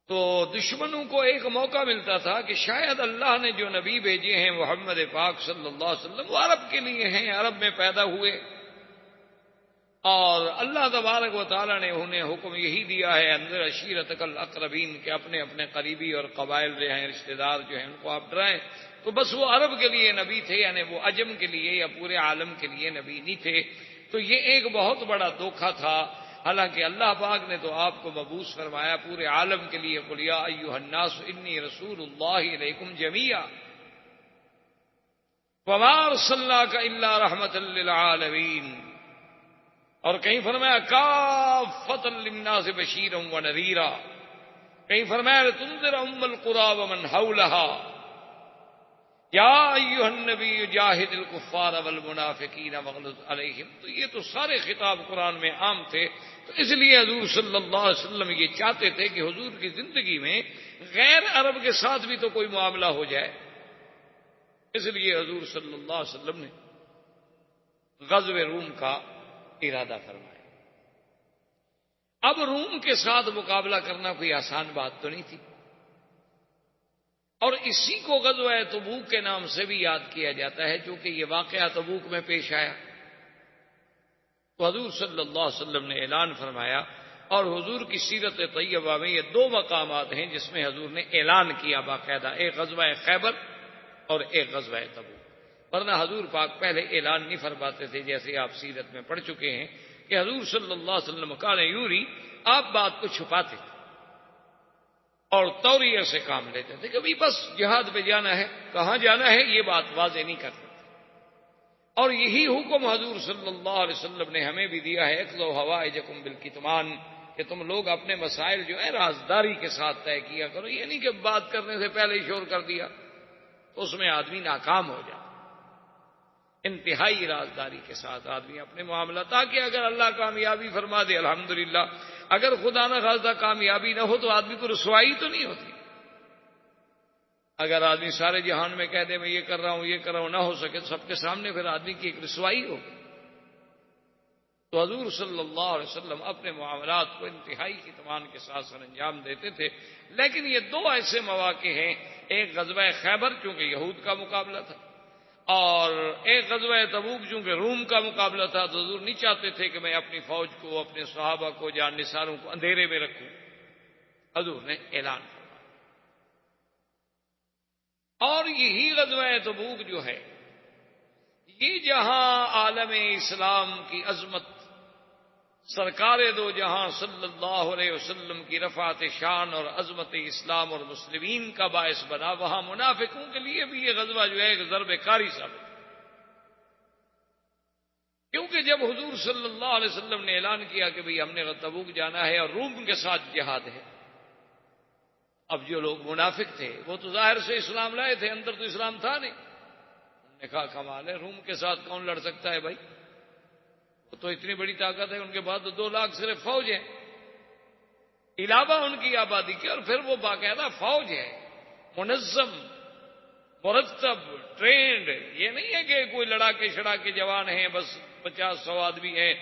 تو دشمنوں کو ایک موقع ملتا تھا کہ شاید اللہ نے جو نبی بھیجے ہیں محمد پاک صلی اللہ علیہ وسلم وہ عرب کے لیے ہیں، عرب میں پیدا ہوئے، اور اللہ تبارک و تعالیٰ نے انہیں حکم یہی دیا ہے انذر عشیرتک الاقربین، کہ اپنے اپنے قریبی اور قبائل جو ہیں، رشتہ دار جو ہیں، ان کو آپ ڈرائیں۔ تو بس وہ عرب کے لیے نبی تھے، یعنی وہ عجم کے لیے یا پورے عالم کے لیے نبی نہیں تھے۔ تو یہ ایک بہت بڑا دھوکہ تھا، حالانکہ اللہ پاک نے تو آپ کو مبعوث فرمایا پورے عالم کے لیے، قل یا ایھا الناس انی رسول اللہ الیکم جمیعا وما ارسلناک الا رحمۃ للعالمین، اور کہیں فرمایا کافۃ للناس بشیرا ونذیرا، کہیں فرمایا لتنذر ام القری ومن حولها یا ایھا النبی جاہد الکفار والمنافقین واغلظ علیہم۔ تو یہ تو سارے خطاب قرآن میں عام تھے، تو اس لیے حضور صلی اللہ علیہ وسلم یہ چاہتے تھے کہ حضور کی زندگی میں غیر عرب کے ساتھ بھی تو کوئی معاملہ ہو جائے، اس لیے حضور صلی اللہ علیہ وسلم نے غزوہ روم کا ارادہ فرمایا۔ اب روم کے ساتھ مقابلہ کرنا کوئی آسان بات تو نہیں تھی، اور اسی کو غزوہ تبوک کے نام سے بھی یاد کیا جاتا ہے، چونکہ یہ واقعہ تبوک میں پیش آیا۔ تو حضور صلی اللہ علیہ وسلم نے اعلان فرمایا، اور حضور کی سیرت طیبہ میں یہ 2 مقامات ہیں جس میں حضور نے اعلان کیا باقاعدہ، ایک غزوہ خیبر اور ایک غزوہ تبوک، ورنہ حضور پاک پہلے اعلان نہیں فرماتے تھے، جیسے آپ سیرت میں پڑھ چکے ہیں کہ حضور صلی اللہ علیہ وسلم کان یوری، آپ بات کو چھپاتے تھے اور توریہ سے کام لیتے تھے، کبھی بس جہاد پہ جانا ہے، کہاں جانا ہے یہ بات واضح نہیں کرتے تھے۔ اور یہی حکم حضور صلی اللہ علیہ وسلم نے ہمیں بھی دیا ہے، اقضوا حوائجکم بالکتمان، کہ تم لوگ اپنے مسائل جو ہے رازداری کے ساتھ طے کیا کرو، یہ نہیں کہ بات کرنے سے پہلے ہی شور کر دیا تو اس میں آدمی ناکام ہو جائے۔ انتہائی رازداری کے ساتھ آدمی اپنے معاملہ، تاکہ اگر اللہ کامیابی فرما دے الحمدللہ، اگر خدا نہ خواستہ کامیابی نہ ہو تو آدمی کو رسوائی تو نہیں ہوتی۔ اگر آدمی سارے جہان میں کہہ دے میں یہ کر رہا ہوں یہ کر رہا ہوں، نہ ہو سکے تو سب کے سامنے پھر آدمی کی ایک رسوائی ہوگی۔ تو حضور صلی اللہ علیہ وسلم اپنے معاملات کو انتہائی اطمینان کے ساتھ سر انجام دیتے تھے، لیکن یہ 2 ایسے مواقع ہیں، ایک غزوہ خیبر چونکہ یہود کا مقابلہ تھا، اور ایک غزوہ تبوک چونکہ روم کا مقابلہ تھا تو حضور نہیں چاہتے تھے کہ میں اپنی فوج کو، اپنے صحابہ کو، جان نثاروں کو اندھیرے میں رکھوں. حضور نے اعلان فرمایا. اور یہی غزوہ تبوک جو ہے یہ جہاں عالم اسلام کی عظمت، سرکار دو جہاں صلی اللہ علیہ وسلم کی رفعت شان اور عظمت اسلام اور مسلمین کا باعث بنا، وہاں منافقوں کے لیے بھی یہ غزوہ جو ہے ایک ضرب کاری ثابت. کیونکہ جب حضور صلی اللہ علیہ وسلم نے اعلان کیا کہ بھئی ہم نے تبوک جانا ہے اور روم کے ساتھ جہاد ہے، اب جو لوگ منافق تھے وہ تو ظاہر سے اسلام لائے تھے، اندر تو اسلام تھا نہیں. انہوں نے کہا کمال ہے، روم کے ساتھ کون لڑ سکتا ہے بھائی، وہ تو اتنی بڑی طاقت ہے، ان کے بعد تو 2 لاکھ صرف فوج ہے علاوہ ان کی آبادی کی، اور پھر وہ باقاعدہ فوج ہے، منظم، مرتب، ٹرینڈ. یہ نہیں ہے کہ کوئی لڑا کے شڑا کے جوان ہیں، بس 50-100 آدمی ہیں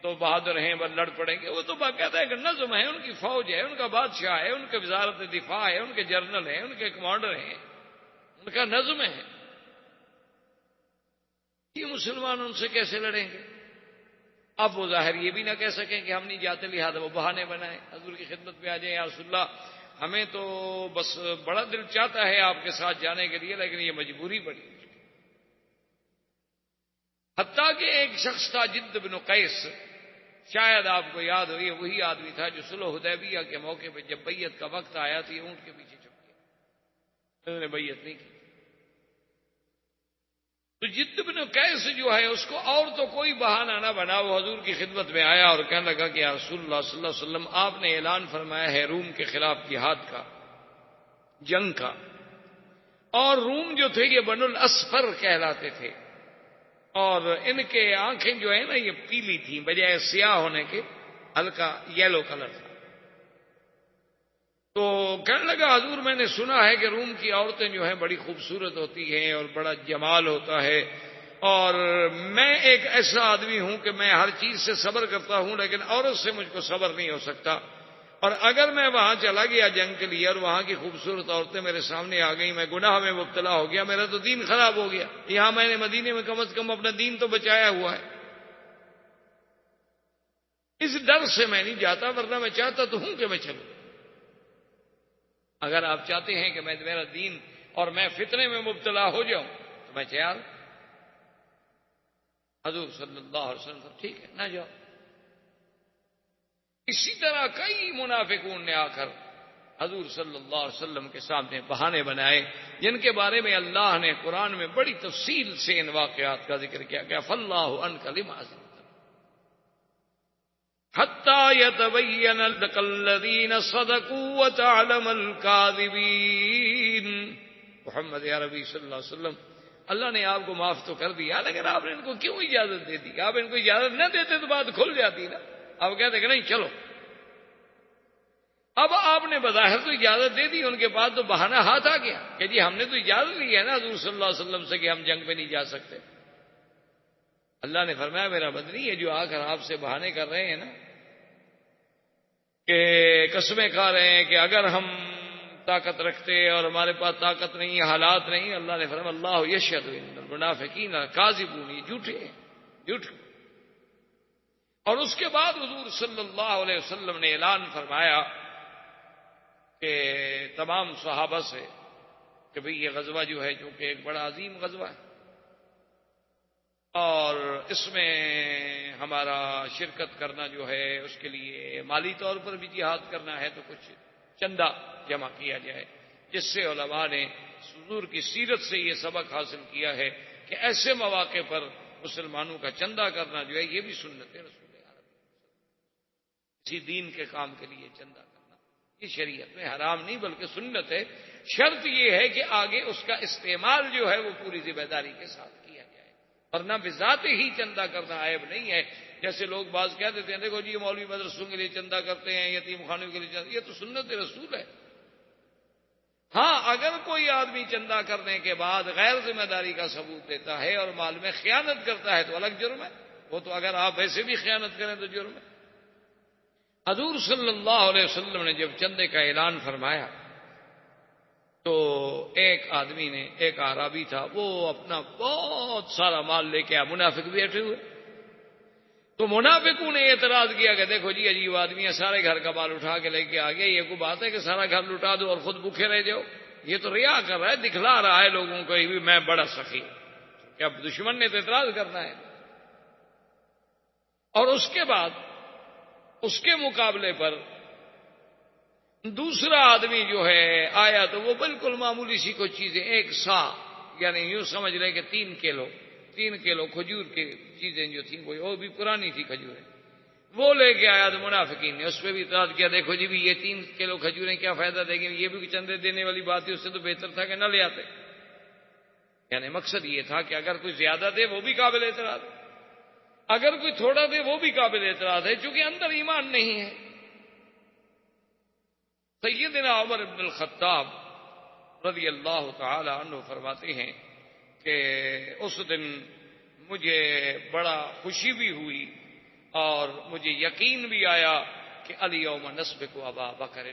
تو بہادر ہیں بس لڑ پڑیں گے. وہ تو باقاعدہ ایک نظم ہے، ان کی فوج ہے، ان کا بادشاہ ہے، ان کے وزارت دفاع ہے، ان کے جنرل ہیں، ان کے کمانڈر ہیں، ان کا نظم ہے. یہ مسلمان ان سے کیسے لڑیں گے؟ اب وہ ظاہر یہ بھی نہ کہہ سکیں کہ ہم نہیں جاتے، لہٰذا وہ بہانے بنائیں، حضور کی خدمت میں آ جائیں، یا رسول اللہ ہمیں تو بس بڑا دل چاہتا ہے آپ کے ساتھ جانے کے لیے، لیکن یہ مجبوری پڑی. حتیٰ کہ ایک شخص تھا جد بن قیس، شاید آپ کو یاد ہو، یہ وہی آدمی تھا جو صلح حدیبیہ کے موقع پہ جب بیعت کا وقت آیا تو یہ اونٹ کے پیچھے چھپ گیا، انہوں نے بیعت نہیں کی. تو جد بن قیس جو ہے اس کو اور تو کوئی بہانہ نہ بنا، وہ حضور کی خدمت میں آیا اور کہنے لگا کہ یا رسول اللہ صلی اللہ علیہ وسلم آپ نے اعلان فرمایا ہے روم کے خلاف جہاد کا، جنگ کا، اور روم جو تھے یہ بنو الاسفر کہلاتے تھے، اور ان کے آنکھیں جو ہے نا یہ پیلی تھیں بجائے سیاہ ہونے کے، ہلکا یلو کلر تھا. تو کہنے لگا حضور میں نے سنا ہے کہ روم کی عورتیں جو ہیں بڑی خوبصورت ہوتی ہیں اور بڑا جمال ہوتا ہے، اور میں ایک ایسا آدمی ہوں کہ میں ہر چیز سے صبر کرتا ہوں، لیکن عورت سے مجھ کو صبر نہیں ہو سکتا، اور اگر میں وہاں چلا گیا جنگ کے لیے اور وہاں کی خوبصورت عورتیں میرے سامنے آ گئیں، میں گناہ میں مبتلا ہو گیا، میرا تو دین خراب ہو گیا. یہاں میں نے مدینے میں کم از کم اپنا دین تو بچایا ہوا ہے، اس ڈر سے میں نہیں جاتا، ورنہ میں چاہتا تو ہوں کہ میں چلوں. اگر آپ چاہتے ہیں کہ میرا دین اور میں فتنے میں مبتلا ہو جاؤں تو میں تیار. حضور صلی اللہ علیہ وسلم ٹھیک ہے نہ جاؤ. اسی طرح کئی منافقون نے آ کر حضور صلی اللہ علیہ وسلم کے سامنے بہانے بنائے، جن کے بارے میں اللہ نے قرآن میں بڑی تفصیل سے ان واقعات کا ذکر کیا کہ فاللہ عنک لما عزمت حتی یتبین لک الذین صدقوا وتعلم الکاذبین. محمد عربی صلی اللہ علیہ وسلم اللہ نے آپ کو معاف تو کر دیا، لیکن آپ نے ان کو کیوں اجازت دے دی؟ آپ ان کو اجازت نہ دیتے تو بات کھل جاتی نا. آپ کہتے کہ نہیں چلو، اب آپ نے بظاہر تو اجازت دے دی، ان کے بعد تو بہانہ ہاتھ آ گیا کہ جی ہم نے تو اجازت دی ہے نا حضور صلی اللہ علیہ وسلم سے کہ ہم جنگ پہ نہیں جا سکتے. اللہ نے فرمایا میرا بدنی ہے جو آ کر آپ سے بہانے کر رہے ہیں نا، کہ قسمیں کھا رہے ہیں کہ اگر ہم طاقت رکھتے اور ہمارے پاس طاقت نہیں، حالات نہیں. اللہ نے فرمایا اللہ یشہد ان المنافقین کاذبون، یہ جھوٹے ہیں، جھوٹ. اور اس کے بعد حضور صلی اللہ علیہ وسلم نے اعلان فرمایا کہ تمام صحابہ سے کہ بھئی یہ غزوہ جو ہے چونکہ ایک بڑا عظیم غزوہ ہے اور اس میں ہمارا شرکت کرنا جو ہے اس کے لیے مالی طور پر بھی جہاد کرنا ہے، تو کچھ چندہ جمع کیا جائے، جس سے علماء نے حضور کی سیرت سے یہ سبق حاصل کیا ہے کہ ایسے مواقع پر مسلمانوں کا چندہ کرنا جو ہے یہ بھی سنت ہے رسول اللہ، کسی دین کے کام کے لیے چندہ کرنا یہ شریعت میں حرام نہیں بلکہ سنت ہے. شرط یہ ہے کہ آگے اس کا استعمال جو ہے وہ پوری ذمہ داری کے ساتھ کیا جائے، ورنہ بذات ہی چندہ کرنا عیب نہیں ہے. جیسے لوگ بعض کہہ دیتے ہیں دیکھو جی مولوی مدرسوں کے لیے چندہ کرتے ہیں، یتیم خانوں کے لیے چندہ، یہ تو سنت رسول ہے. ہاں اگر کوئی آدمی چندہ کرنے کے بعد غیر ذمہ داری کا ثبوت دیتا ہے اور مال میں خیانت کرتا ہے تو الگ جرم ہے، وہ تو اگر آپ ویسے بھی خیانت کریں تو جرم ہے. حضور صلی اللہ علیہ وسلم نے جب چندے کا اعلان فرمایا تو ایک آدمی نے، ایک اعرابی تھا، وہ اپنا بہت سارا مال لے کے آیا، منافق بھی بیٹھے ہوئے. تو منافقوں نے اعتراض کیا کہ دیکھو جی عجیب آدمی ہے، سارے گھر کا مال اٹھا کے لے کے آ گیا، یہ کوئی بات ہے کہ سارا گھر لٹا دو اور خود بھوکے رہ جاؤ؟ یہ تو ریا کر رہا ہے، دکھلا رہا ہے لوگوں کو بھی میں بڑا سخی ہوں. کہ اب دشمن نے تو اعتراض کرنا ہے. اور اس کے بعد اس کے مقابلے پر دوسرا آدمی جو ہے آیا تو وہ بالکل معمولی سی کوئی چیزیں، ایک سا، یعنی یوں سمجھ رہے کہ 3 کلو کھجور کی چیزیں جو تھیں، کوئی وہ بھی پرانی تھی کھجوریں، وہ لے کے آیا. تو منافقین نے اس پہ بھی اعتراض کیا، دیکھو جی بھی یہ 3 کلو کھجوریں کیا فائدہ دیں گے، یہ بھی چندے دینے والی بات ہے، اس سے تو بہتر تھا کہ نہ لے آتے. یعنی مقصد یہ تھا کہ اگر کوئی زیادہ دے وہ بھی قابل اعتراض، اگر کوئی تھوڑا دے وہ بھی قابل اعتراض ہے، چونکہ اندر ایمان نہیں ہے. سیدنا عمر بن الخطاب رضی اللہ تعالی عنہ فرماتے ہیں کہ اس دن مجھے بڑا خوشی بھی ہوئی اور مجھے یقین بھی آیا کہ الیوم نسبق ابا بکر.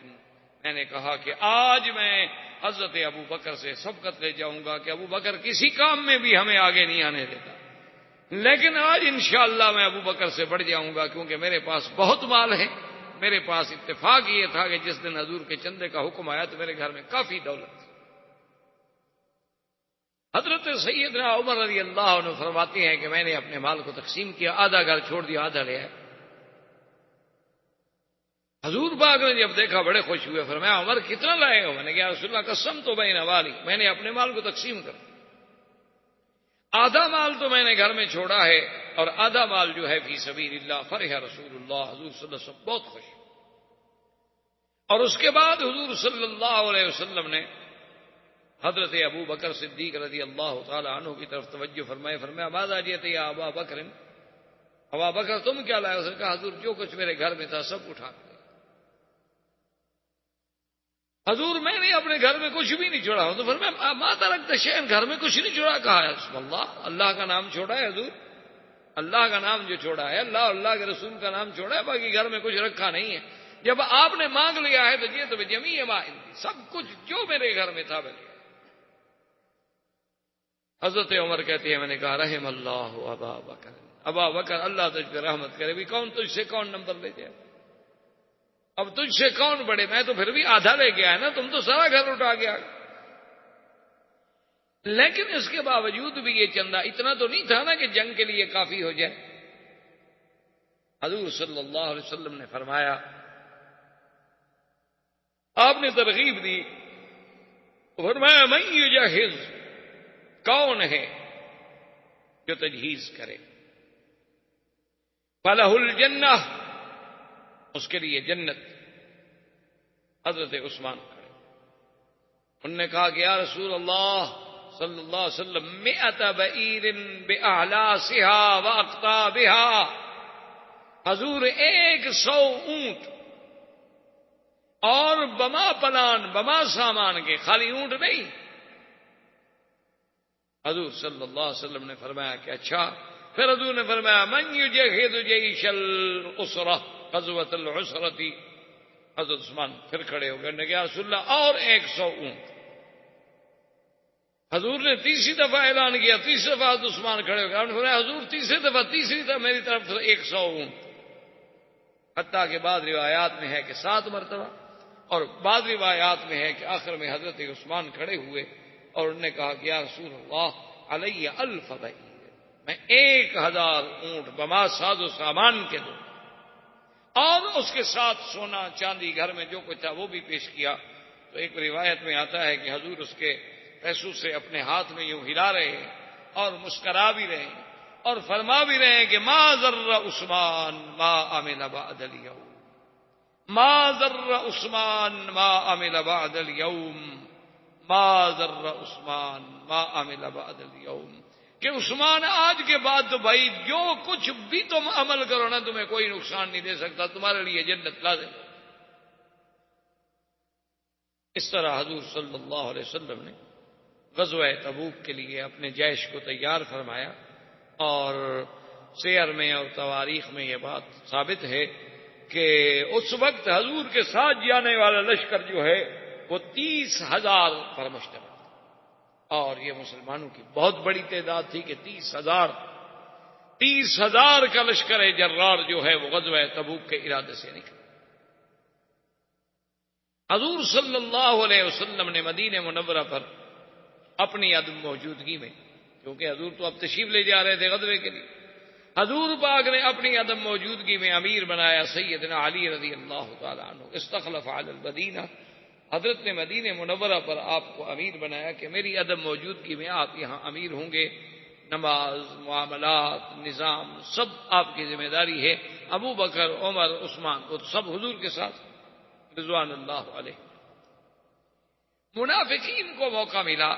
میں نے کہا کہ آج میں حضرت ابو بکر سے سبقت لے جاؤں گا کہ ابو بکر کسی کام میں بھی ہمیں آگے نہیں آنے دیتا، لیکن آج انشاءاللہ میں ابو بکر سے بڑھ جاؤں گا، کیونکہ میرے پاس بہت مال ہے. میرے پاس اتفاق یہ تھا کہ جس دن حضور کے چندے کا حکم آیا تو میرے گھر میں کافی دولت تھی. حضرت سیدنا عمر رضی اللہ عنہ فرماتے ہیں کہ میں نے اپنے مال کو تقسیم کیا، آدھا گھر چھوڑ دیا، آدھا لے آیا. حضور پاک نے جب دیکھا بڑے خوش ہوئے، فرمایا عمر کتنا لائے گا؟ میں نے کہا رسول اللہ قسم تو بین والی، میں نے اپنے مال کو تقسیم کر، آدھا مال تو میں نے گھر میں چھوڑا ہے اور آدھا مال جو ہے فی سبیل اللہ. فرح رسول اللہ، حضور صلی اللہ علیہ وسلم بہت خوش. اور اس کے بعد حضور صلی اللہ علیہ وسلم نے حضرت ابو بکر صدیق رضی اللہ تعالی عنہ کی طرف توجہ فرمایا ماذا جئت یا ابا بکر، ابا بکر تم کیا لائے؟ اس نے کہا حضور جو کچھ میرے گھر میں تھا سب اٹھا کے. حضور میں نے اپنے گھر میں کچھ بھی نہیں چھوڑا ہوں. تو فرمایا ما ترکت شیئا، گھر میں کچھ نہیں چھوڑا. کہا بسم اللہ، اللہ کا نام چھوڑا ہے حضور، اللہ کا نام جو چھوڑا ہے، اللہ اللہ کے رسول کا نام چھوڑا ہے، باقی گھر میں کچھ رکھا نہیں ہے. جب آپ نے مانگ لیا ہے تو یہ تو جمیع ما عندی، سب کچھ جو میرے گھر میں تھا بلکہ. حضرت عمر کہتے ہیں میں نے کہا رحم اللہ ابا بکر، ابا بکر اللہ تجھ پہ رحمت کرے. بھی کون تجھ سے کون نمبر لے جائے، اب تجھ سے کون بڑے، میں تو پھر بھی آدھا لے کے آیا نا، تم تو سارا گھر اٹھا گیا. لیکن اس کے باوجود بھی یہ چندہ اتنا تو نہیں تھا نا کہ جنگ کے لیے کافی ہو جائے. حضور صلی اللہ علیہ وسلم نے فرمایا، آپ نے ترغیب دی، فرمایا من یجہز، کون ہے جو تجہیز کرے، فلہ الجنہ، اس کے لیے جنت. حضرت عثمان کھڑے، انہوں نے کہا کہ یا رسول اللہ صلی اللہ علیہ وسلم 100 بعیر باعلاسها واقطابها، حضور 100 اونٹ اور بما پلان بما سامان کے، خالی اونٹ نہیں. حضور صلی اللہ علیہ وسلم نے فرمایا کہ اچھا. پھر حضور نے فرمایا من یجہز جیش الاسرہ، غزوۃ العسرۃ. حضرت عثمان پھر کھڑے ہو گئے نے کہا رسول اللہ اور 100 اونٹ. حضور نے تیسری دفعہ اعلان کیا، تیسری دفعہ حضرت عثمان کھڑے ہو گئے. انہوں نے فرمایا حضور تیسری دفعہ میری طرف سے 100 اونٹ. حتیٰ کہ بعض روایات میں ہے کہ 7 مرتبہ، اور بعض روایات میں ہے کہ آخر میں حضرت عثمان کھڑے ہوئے اور انہوں نے کہا کہ یا رسول اللہ علیہ 1000 بعیر، میں 1000 اونٹ بما ساز و سامان کے دوں، اور اس کے ساتھ سونا چاندی گھر میں جو کچھ تھا وہ بھی پیش کیا. تو ایک روایت میں آتا ہے کہ حضور اس کے پیسوں سے اپنے ہاتھ میں یوں ہلا رہے ہیں اور مسکرا بھی رہے ہیں اور فرما بھی رہے ہیں کہ ما ضر عثمان ما عمل بعد اليوم، ما ضر عثمان ما عمل بعد اليوم، ما ضر عثمان ما عمل بعد اليوم. کہ عثمان آج کے بعد تو بھائی جو کچھ بھی تم عمل کرو نا تمہیں کوئی نقصان نہیں دے سکتا، تمہارے لیے جنت لازم. اس طرح حضور صلی اللہ علیہ وسلم نے غزوہ تبوک کے لیے اپنے جیش کو تیار فرمایا. اور سیر میں اور تواریخ میں یہ بات ثابت ہے کہ اس وقت حضور کے ساتھ جانے والا لشکر جو ہے وہ 30,000 پر مشتمل. اور یہ مسلمانوں کی بہت بڑی تعداد تھی کہ 30,000 کا لشکر جرار جو ہے وہ غزوہ تبوک کے ارادے سے نکلا۔ حضور صلی اللہ علیہ وسلم نے مدینہ منورہ پر اپنی عدم موجودگی میں، کیونکہ حضور تو اب تشریف لے جا رہے تھے غزوے کے لیے، حضور پاک نے اپنی عدم موجودگی میں امیر بنایا سیدنا علی رضی اللہ تعالی عنہ، استخلف علی المدینہ، حضرت نے مدینہ منورہ پر آپ کو امیر بنایا کہ میری عدم موجودگی میں آپ یہاں امیر ہوں گے، نماز، معاملات، نظام سب آپ کی ذمہ داری ہے۔ ابو بکر، عمر، عثمان وہ سب حضور کے ساتھ رضوان اللہ علیہ۔ منافقین کو موقع ملا،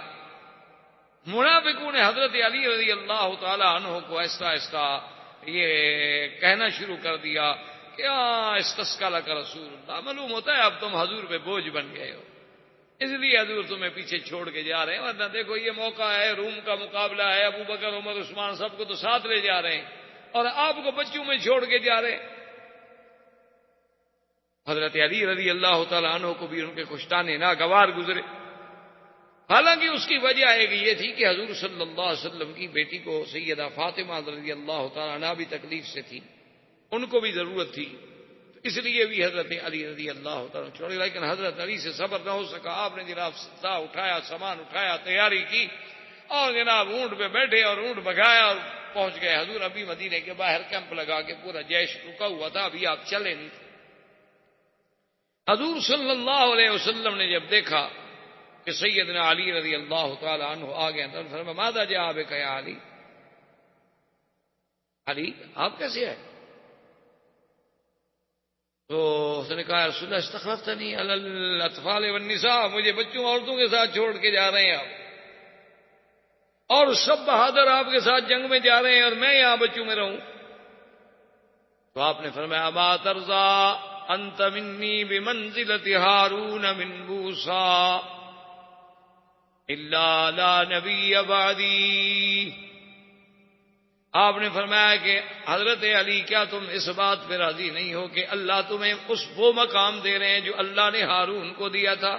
منافقوں نے حضرت علی رضی اللہ تعالی عنہ کو ایسا یہ کہنا شروع کر دیا کہ استسقا لک رسول اللہ، معلوم ہوتا ہے اب تم حضور پہ بوجھ بن گئے ہو، اس لیے حضور تمہیں پیچھے چھوڑ کے جا رہے ہیں، ورنہ دیکھو یہ موقع ہے، روم کا مقابلہ ہے، ابو بکر، عمر، عثمان سب کو تو ساتھ لے جا رہے ہیں اور آپ کو بچوں میں چھوڑ کے جا رہے ہیں۔ حضرت علی رضی اللہ تعالیٰ عنہ کو بھی ان کے کچھ طعنے ناگوار گزرے، حالانکہ اس کی وجہ ایک یہ تھی کہ حضور صلی اللہ علیہ وسلم کی بیٹی کو سیدہ فاطمہ رضی اللہ تعالیٰ عنہ بھی تکلیف سے تھی، ان کو بھی ضرورت تھی، اس لیے بھی حضرت علی رضی اللہ تعالیٰ چھوڑے، لیکن حضرت علی سے صبر نہ ہو سکا، آپ نے جناب سا اٹھایا، سامان اٹھایا، تیاری کی اور جناب اونٹ پہ بیٹھے اور اونٹ بگایا اور پہنچ گئے حضور۔ ابھی مدینے کے باہر کیمپ لگا کے پورا جیش رکا ہوا تھا، ابھی آپ چلے نہیں تھے۔ حضور صلی اللہ علیہ وسلم نے جب دیکھا کہ سیدنا علی رضی اللہ تعالی عنہ آ گئے تو فرمایا ماذا جاء بک یا علی، علی آپ کیسے آئے؟ تو اس نے کہا رسول اللہ استخلفتنی علی الاطفال والنساء، مجھے بچوں عورتوں کے ساتھ چھوڑ کے جا رہے ہیں آپ، اور سب بہادر آپ کے ساتھ جنگ میں جا رہے ہیں اور میں یہاں بچوں میں رہوں۔ تو آپ نے فرمایا اما ترضى انت منی بمنزلۃ ہارون من موسیٰ الا لا نبی بعدی۔ آپ نے فرمایا کہ حضرت علی کیا تم اس بات پہ راضی نہیں ہو کہ اللہ تمہیں وہ مقام دے رہے ہیں جو اللہ نے ہارون کو دیا تھا،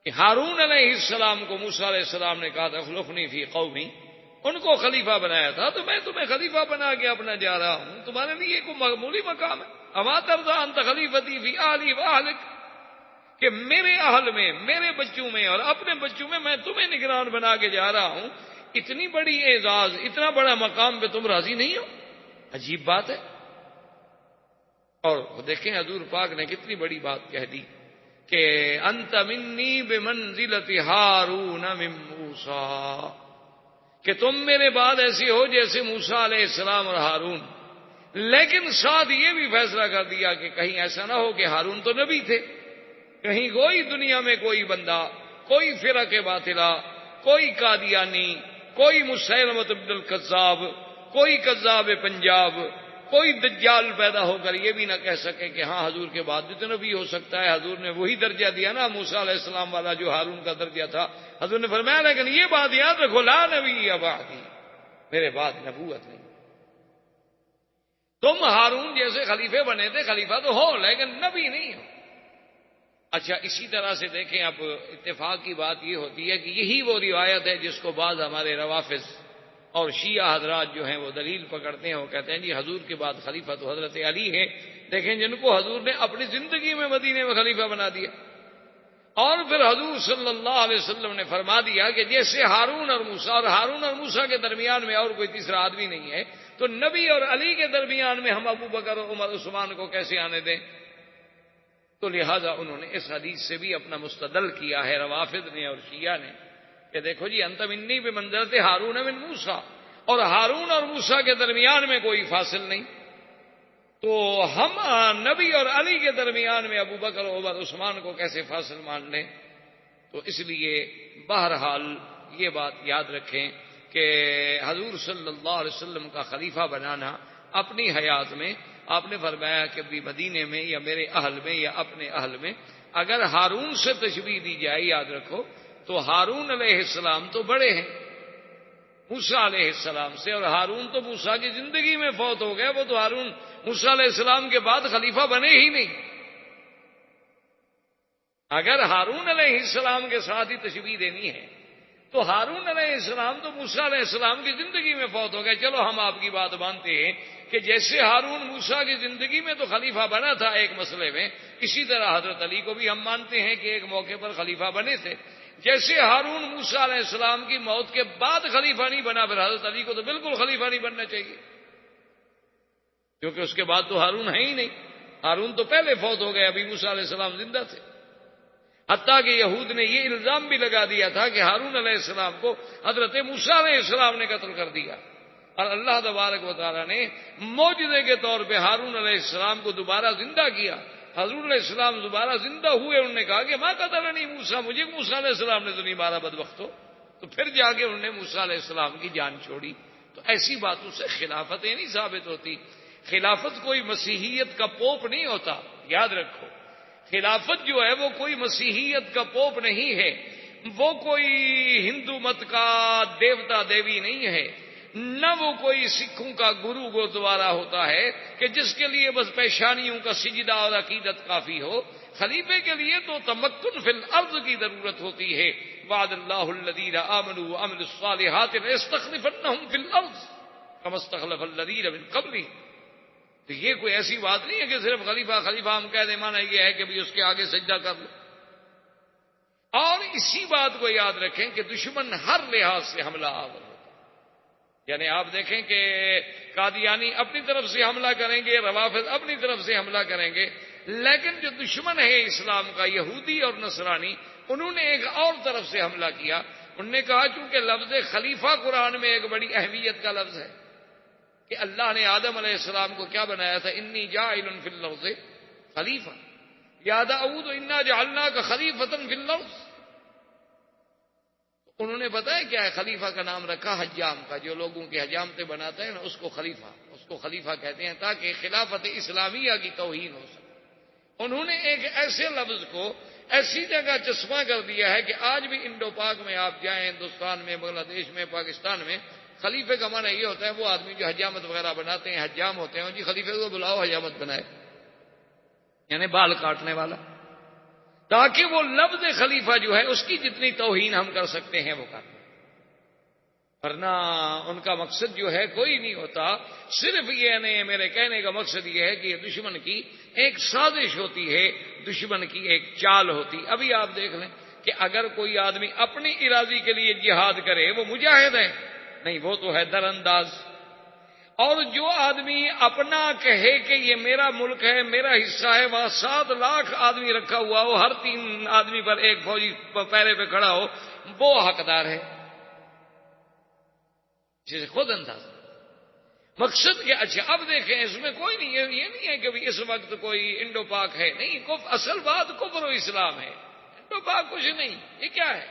کہ ہارون علیہ السلام کو موسیٰ علیہ السلام نے کہا تھا خلفنی فی قومی، ان کو خلیفہ بنایا تھا، تو میں تمہیں خلیفہ بنا کے اپنا جا رہا ہوں، تمہارے لیے کوئی معمولی مقام ہے؟ اما ترضى انت خلیفتی فی اہلی واہلک، کہ میرے اہل میں، میرے بچوں میں اور اپنے بچوں میں تمہیں نگران بنا کے جا رہا ہوں، اتنی بڑی اعزاز، اتنا بڑا مقام پہ تم راضی نہیں ہو؟ عجیب بات ہے۔ اور دیکھیں حضور پاک نے کتنی بڑی بات کہہ دی کہ انت منی بمنزلۃ ہارون من موسیٰ، کہ تم میرے بعد ایسے ہو جیسے موسیٰ علیہ السلام اور ہارون، لیکن ساتھ یہ بھی فیصلہ کر دیا کہ کہیں ایسا نہ ہو کہ ہارون تو نبی تھے، کہیں کوئی دنیا میں کوئی بندہ، کوئی فرق باطلہ، کوئی قادیانی، کوئی مسیلمۃ بن الکذاب، کوئی کذاب پنجاب، کوئی دجال پیدا ہو کر یہ بھی نہ کہہ سکے کہ ہاں حضور کے بعد بھی تو نبی ہو سکتا ہے، حضور نے وہی درجہ دیا نا موسیٰ علیہ السلام والا جو ہارون کا درجہ تھا، حضور نے فرمایا لیکن یہ بات یاد رکھو لا نبی بعدی، میرے بعد نبوت نہیں، تم ہارون جیسے خلیفے بنے تھے، خلیفہ تو ہو لیکن نبی نہیں ہو۔ اچھا اسی طرح سے دیکھیں اب اتفاق کی بات یہ ہوتی ہے کہ یہی وہ روایت ہے جس کو بعض ہمارے روافظ اور شیعہ حضرات جو ہیں وہ دلیل پکڑتے ہیں، وہ کہتے ہیں جی حضور کے بعد خلیفہ تو حضرت علی ہے، دیکھیں جن کو حضور نے اپنی زندگی میں مدینے میں خلیفہ بنا دیا، اور پھر حضور صلی اللہ علیہ وسلم نے فرما دیا کہ جیسے ہارون اور موسیٰ، اور ہارون اور موسیٰ کے درمیان میں اور کوئی تیسرا آدمی نہیں ہے، تو نبی اور علی کے درمیان میں ہم ابو بکر اور عمر عثمان کو کیسے آنے دیں؟ تو لہذا انہوں نے اس حدیث سے بھی اپنا مستدل کیا ہے روافض نے اور شیعہ نے کہ دیکھو جی انت منی بمنزلۃ ہارون من موسیٰ، اور ہارون اور موسیٰ کے درمیان میں کوئی فاصل نہیں، تو ہم نبی اور علی کے درمیان میں ابو بکر اور عمر عثمان کو کیسے فاصل مان لیں؟ تو اس لیے بہرحال یہ بات یاد رکھیں کہ حضور صلی اللہ علیہ وسلم کا خلیفہ بنانا اپنی حیات میں آپ نے فرمایا کہ بھی مدینے میں یا میرے اہل میں یا اپنے اہل میں اگر ہارون سے تشبیہ دی جائے، یاد رکھو تو ہارون علیہ السلام تو بڑے ہیں موسیٰ علیہ السلام سے، اور ہارون تو موسیٰ کی زندگی میں فوت ہو گئے، وہ تو ہارون موسیٰ علیہ السلام کے بعد خلیفہ بنے ہی نہیں۔ اگر ہارون علیہ السلام کے ساتھ ہی تشبیہ دینی ہے تو ہارون علیہ السلام تو موسیٰ علیہ السلام کی زندگی میں فوت ہو گئے. چلو ہم آپ کی بات مانتے ہیں کہ جیسے ہارون موسیٰ کی زندگی میں تو خلیفہ بنا تھا ایک مسئلے میں، اسی طرح حضرت علی کو بھی ہم مانتے ہیں کہ ایک موقع پر خلیفہ بنے تھے. جیسے ہارون موسیٰ علیہ السلام کی موت کے بعد خلیفہ نہیں بنا، پھر حضرت علی کو تو بالکل خلیفہ نہیں بننا چاہیے، کیونکہ اس کے بعد تو ہارون ہے ہی نہیں. ہارون تو پہلے فوت ہو گئے، ابھی موسیٰ علیہ السلام زندہ تھے. حتیٰ کہ یہود نے یہ الزام بھی لگا دیا تھا کہ ہارون علیہ السلام کو حضرت موسیٰ علیہ السلام نے قتل کر دیا، اور اللہ تبارک و تعالیٰ نے معجزے کے طور پہ ہارون علیہ السلام کو دوبارہ زندہ کیا. حضور علیہ السلام دوبارہ زندہ ہوئے، انہوں نے کہا کہ ماں قتلنی موسیٰ، مجھے موسیٰ علیہ السلام نے تو نہیں مارا بدبختو. تو پھر جا کے انہوں نے موسیٰ علیہ السلام کی جان چھوڑی. تو ایسی باتوں سے خلافتیں نہیں ثابت ہوتی. خلافت کوئی مسیحیت کا پوپ نہیں ہوتا، یاد رکھو. خلافت جو ہے وہ کوئی مسیحیت کا پوپ نہیں ہے، وہ کوئی ہندو مت کا دیوتا دیوی نہیں ہے، نہ وہ کوئی سکھوں کا گرو گردوارا ہوتا ہے کہ جس کے لیے بس پیشانیوں کا سجدہ اور عقیدت کافی ہو. خلیفے کے لیے تو تمکن فی الارض کی ضرورت ہوتی ہے. وعد اللہ الذین آمنوا وعملوا الصالحات ليستخلفنهم فی الارض کما استخلف الذین من قبلهم. تو یہ کوئی ایسی بات نہیں ہے کہ صرف خلیفہ خلیفہ ہم کہہ دیں، مانا یہ ہے کہ بھی اس کے آگے سجدہ کر لو. اور اسی بات کو یاد رکھیں کہ دشمن ہر لحاظ سے حملہ آور ہوتا ہے. یعنی آپ دیکھیں کہ قادیانی اپنی طرف سے حملہ کریں گے، روافض اپنی طرف سے حملہ کریں گے، لیکن جو دشمن ہے اسلام کا، یہودی اور نصرانی، انہوں نے ایک اور طرف سے حملہ کیا. انہوں نے کہا چونکہ لفظ خلیفہ قرآن میں ایک بڑی اہمیت کا لفظ ہے کہ اللہ نے آدم علیہ السلام کو کیا بنایا تھا، انی جاعل فی الارض خلیفہ، یا داؤد انا جعلناک خلیفۃ فی الارض. انہوں نے بتایا کیا ہے خلیفہ کا نام رکھا حجام کا، جو لوگوں کی حجامتیں بناتا ہے نا اس کو خلیفہ کہتے ہیں، تاکہ خلافت اسلامیہ کی توہین ہو سکے. انہوں نے ایک ایسے لفظ کو ایسی جگہ چشمہ کر دیا ہے کہ آج بھی انڈو پاک میں آپ جائیں، ہندوستان میں، بنگلہ دیش میں، پاکستان میں، خلیفے کا معنی یہ ہوتا ہے وہ آدمی جو حجامت وغیرہ بناتے ہیں، حجام ہوتے ہیں، جی خلیفے کو بلاؤ حجامت بنائے، یعنی بال کاٹنے والا، تاکہ وہ لفظ خلیفہ جو ہے اس کی جتنی توہین ہم کر سکتے ہیں وہ کریں. ورنہ ان کا مقصد جو ہے کوئی نہیں ہوتا. صرف یہ نہیں، میرے کہنے کا مقصد یہ ہے کہ یہ دشمن کی ایک سازش ہوتی ہے، دشمن کی ایک چال ہوتی. ابھی آپ دیکھ لیں کہ اگر کوئی آدمی اپنی ارادی کے لیے جہاد کرے وہ مجاہد ہے نہیں، وہ تو ہے در انداز. اور جو آدمی اپنا کہے کہ یہ میرا ملک ہے، میرا حصہ ہے، وہاں 7 لاکھ آدمی رکھا ہوا ہو، ہر 3 آدمی پر ایک فوجی پیرے پہ کھڑا ہو، وہ حقدار ہے، جسے خود انداز. مقصد کہ اچھا اب دیکھیں اس میں کوئی نہیں، یہ نہیں ہے کہ اس وقت کوئی انڈو پاک ہے، نہیں، اصل بات کفر و اسلام ہے. انڈو پاک کچھ نہیں، یہ کیا ہے؟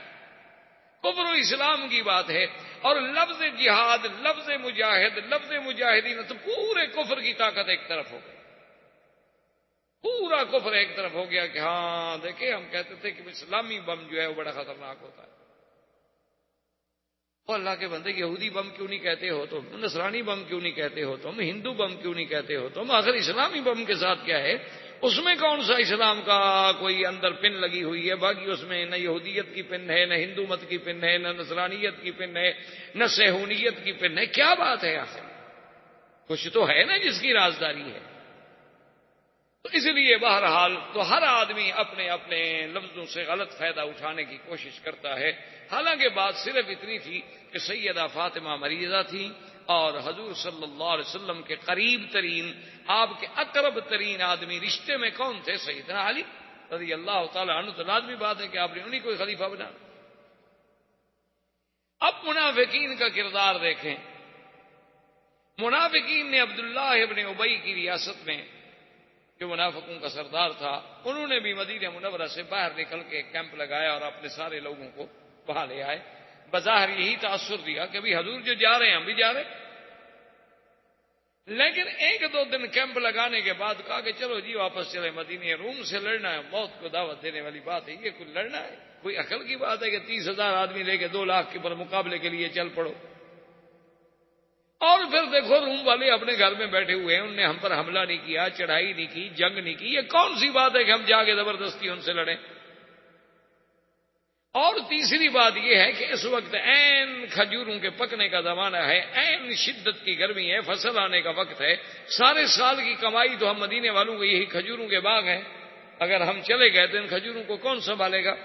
کفر و اسلام کی بات ہے. اور لفظ جہاد، لفظ مجاہد، لفظ مجاہدین، تو پورے کفر کی طاقت ایک طرف ہو گئی، پورا کفر ایک طرف ہو گیا. کہ ہاں دیکھیں ہم کہتے تھے کہ اسلامی بم جو ہے وہ بڑا خطرناک ہوتا ہے. اور اللہ کے بندے یہودی بم کیوں نہیں کہتے ہو تم، نصرانی بم کیوں نہیں کہتے ہو تم، ہندو بم کیوں نہیں کہتے ہو تم؟ آخر اسلامی بم کے ساتھ کیا ہے؟ اس میں کون سا اسلام کا کوئی اندر پن لگی ہوئی ہے؟ باقی اس میں نہ یہودیت کی پن ہے، نہ ہندو مت کی پن ہے، نہ نصرانیت کی پن ہے، نہ صہیونیت کی پن ہے. کیا بات ہے آخر؟ کچھ تو ہے نا جس کی رازداری ہے. تو اس لیے بہرحال تو ہر آدمی اپنے اپنے لفظوں سے غلط فائدہ اٹھانے کی کوشش کرتا ہے. حالانکہ بات صرف اتنی تھی کہ سیدہ فاطمہ مریضہ تھی اور حضور صلی اللہ علیہ وسلم کے قریب ترین، آپ کے اقرب ترین آدمی رشتے میں کون تھے؟ سیدنا علی رضی اللہ تعالی عنہ. تو لازمی بات ہے کہ آپ نے انہیں کوئی خلیفہ بنا. اب منافقین کا کردار دیکھیں. منافقین نے عبداللہ ابن ابی کی ریاست میں، جو منافقوں کا سردار تھا، انہوں نے بھی مدینہ منورہ سے باہر نکل کے ایک کیمپ لگایا اور اپنے سارے لوگوں کو وہاں لے آئے. بظاہر یہی تاثر دیا کہ بھی حضور جو جا رہے ہیں ہم بھی جا رہے ہیں. لیکن 1-2 دن کیمپ لگانے کے بعد کہا کہ چلو جی واپس چلے مدینہ. روم سے لڑنا ہے، موت کو دعوت دینے والی بات ہے، یہ کوئی لڑنا ہے؟ کوئی عقل کی بات ہے کہ 30,000 آدمی لے کے 2 لاکھ کے پر مقابلے کے لیے چل پڑو؟ اور پھر دیکھو روم والے اپنے گھر میں بیٹھے ہوئے ہیں، انہوں نے ہم پر حملہ نہیں کیا، چڑھائی نہیں کی، جنگ نہیں کی. یہ کون سی بات ہے کہ ہم جا کے زبردستی ان سے لڑیں؟ اور تیسری بات یہ ہے کہ اس وقت عین کھجوروں کے پکنے کا زمانہ ہے، عین شدت کی گرمی ہے، فصل آنے کا وقت ہے، سارے سال کی کمائی تو ہم مدینے والوں کو یہی کھجوروں کے باغ ہیں، اگر ہم چلے گئے تو ان کھجوروں کو کون سنبھالے گا؟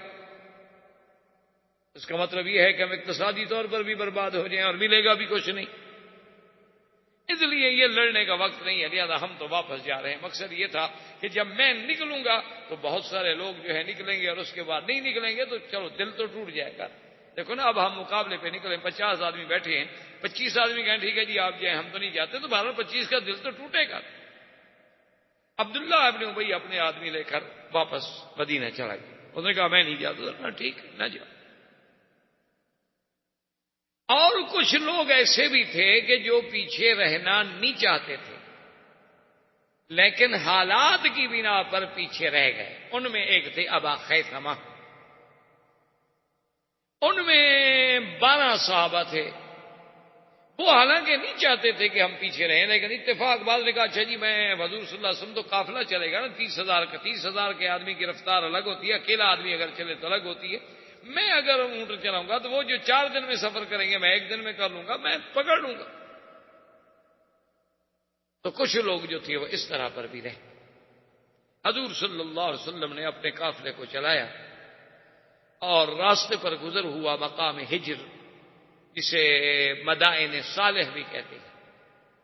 اس کا مطلب یہ ہے کہ ہم اقتصادی طور پر بھی برباد ہو جائیں اور ملے گا بھی کچھ نہیں۔ اس لیے یہ لڑنے کا وقت نہیں ہے، لہذا ہم تو واپس جا رہے ہیں۔ مقصد یہ تھا کہ جب میں نکلوں گا تو بہت سارے لوگ جو ہے نکلیں گے، اور اس کے بعد نہیں نکلیں گے تو چلو دل تو ٹوٹ جائے گا۔ دیکھو نا، اب ہم مقابلے پہ نکلے، 50 آدمی بیٹھے ہیں، 25 آدمی کہیں ٹھیک ہے جی آپ جائیں، ہم تو نہیں جاتے، تو 25 کا دل تو ٹوٹے گا۔ عبداللہ ابن ابی اپنے آدمی لے کر واپس مدینہ چلا گیا، اس نے کہا میں نہیں جاتا، ٹھیک نہ جاؤ۔ اور کچھ لوگ ایسے بھی تھے کہ جو پیچھے رہنا نہیں چاہتے تھے، لیکن حالات کی بنا پر پیچھے رہ گئے۔ ان میں ایک تھے ابا خیثمہ، ان میں 12 صحابہ تھے۔ وہ حالانکہ نہیں چاہتے تھے کہ ہم پیچھے رہیں، لیکن اتفاق بعض نے کہا اچھا جی میں حضور صلی اللہ علیہ وسلم تو قافلہ چلے گا نا 30,000 کا، 30,000 کے آدمی کی رفتار الگ ہوتی ہے، اکیلا آدمی اگر چلے تو الگ ہوتی ہے، میں اگر اونٹ چلاؤں گا تو وہ جو 4 دن میں سفر کریں گے میں 1 دن میں کر لوں گا، میں پکڑ لوں گا۔ تو کچھ لوگ جو تھے وہ اس طرح پر بھی رہے۔ حضور صلی اللہ علیہ وسلم نے اپنے قافلے کو چلایا اور راستے پر گزر ہوا مقام ہجر، جسے مدائن صالح بھی کہتے ہیں۔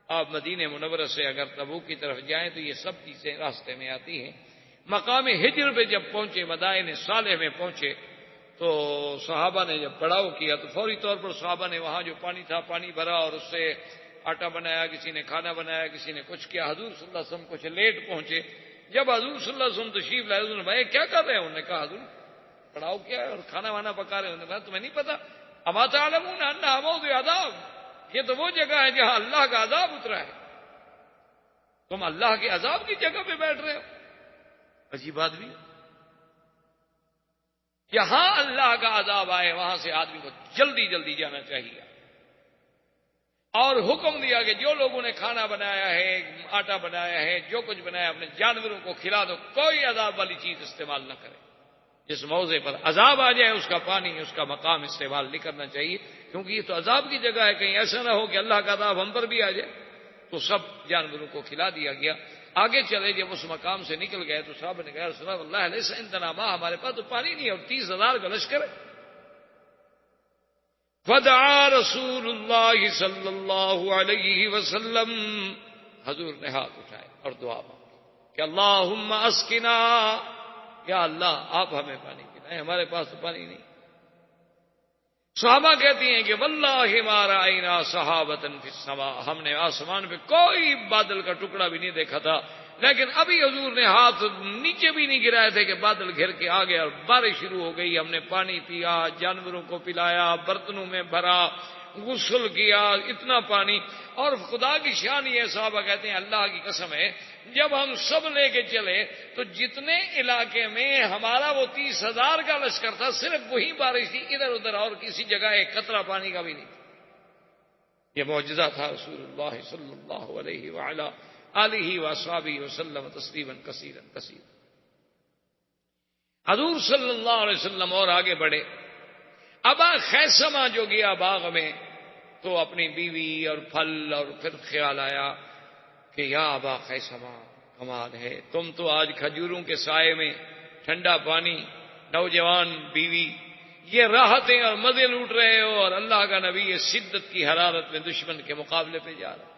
آپ مدینہ منورہ سے اگر تبوک کی طرف جائیں تو یہ سب چیزیں راستے میں آتی ہیں۔ مقام ہجر پہ جب پہنچے، مدائن صالح میں پہنچے، تو صحابہ نے جب پڑاؤ کیا تو فوری طور پر صحابہ نے وہاں جو پانی تھا پانی بھرا اور اس سے آٹا بنایا، کسی نے کھانا بنایا، کسی نے کچھ کیا۔ حضور صلی اللہ علیہ وسلم کچھ لیٹ پہنچے۔ جب حضور صلی اللہ علیہ وسلم تشریف لائے، حضور نے بھائی کیا کر رہے ہیں؟ انہوں نے کہا حضور پڑاؤ کیا ہے اور کھانا وانا پکا رہے ہیں۔ انہوں نے کہا تمہیں نہیں پتا اما تعلمون انھا موضع عذاب، یہ تو وہ جگہ ہے جہاں اللہ کا عذاب اترا ہے، تم اللہ کے عذاب کی جگہ پہ بیٹھ رہے ہو۔ عجیب بات بھی، یہاں اللہ کا عذاب آئے وہاں سے آدمی کو جلدی جلدی جانا چاہیے۔ اور حکم دیا کہ جو لوگوں نے کھانا بنایا ہے، آٹا بنایا ہے، جو کچھ بنایا اپنے جانوروں کو کھلا دو، کوئی عذاب والی چیز استعمال نہ کرے۔ جس موضع پر عذاب آ جائے اس کا پانی، اس کا مقام استعمال نہیں کرنا چاہیے، کیونکہ یہ تو عذاب کی جگہ ہے، کہیں ایسا نہ ہو کہ اللہ کا عذاب ہم پر بھی آ جائے۔ تو سب جانوروں کو کھلا دیا گیا۔ آگے چلے، جب اس مقام سے نکل گئے تو صاحب نے کہا رسول اللہ علیہ عندنا ماء، ہمارے پاس تو پانی نہیں ہے اور 30,000 کا لشکر ہے۔ فدعا رسول اللہ صلی اللہ علیہ وسلم، حضور نے ہاتھ اٹھائے اور دعا مانگی کہ اللہم اسقنا، یا اللہ آپ ہمیں پانی پلائیں، ہمارے پاس تو پانی نہیں۔ صحابہ کہتی ہیں کہ واللہ ما رأینا صحابۃ فی السماء، ہم نے آسمان پہ کوئی بادل کا ٹکڑا بھی نہیں دیکھا تھا، لیکن ابھی حضور نے ہاتھ نیچے بھی نہیں گرائے تھے کہ بادل گھر کے آ گئے اور بارش شروع ہو گئی۔ ہم نے پانی پیا، جانوروں کو پلایا، برتنوں میں بھرا، غسل کیا، اتنا پانی۔ اور خدا کی شان یہ، صحابہ کہتے ہیں اللہ کی قسم ہے، جب ہم سب لے کے چلے تو جتنے علاقے میں ہمارا وہ 30,000 کا لشکر تھا، صرف وہی بارش تھی، ادھر ادھر اور کسی جگہ ایک قطرہ پانی کا بھی نہیں۔ یہ معجزہ تھا رسول اللہ صلی اللہ علیہ وعلا آلہ واصحابہ وسلم تسلیما کثیرا کثیرا۔ حضور صلی اللہ علیہ وسلم اور آگے بڑھے۔ ابا خیثمہ جو گیا باغ میں تو اپنی بیوی اور پھل، اور پھر خیال آیا کہ یا ابا خیثمہ کمال ہے، تم تو آج کھجوروں کے سائے میں، ٹھنڈا پانی، نوجوان بیوی، یہ راحتیں اور مزے لوٹ رہے ہو، اور اللہ کا نبی یہ شدت کی حرارت میں دشمن کے مقابلے پہ جا رہا،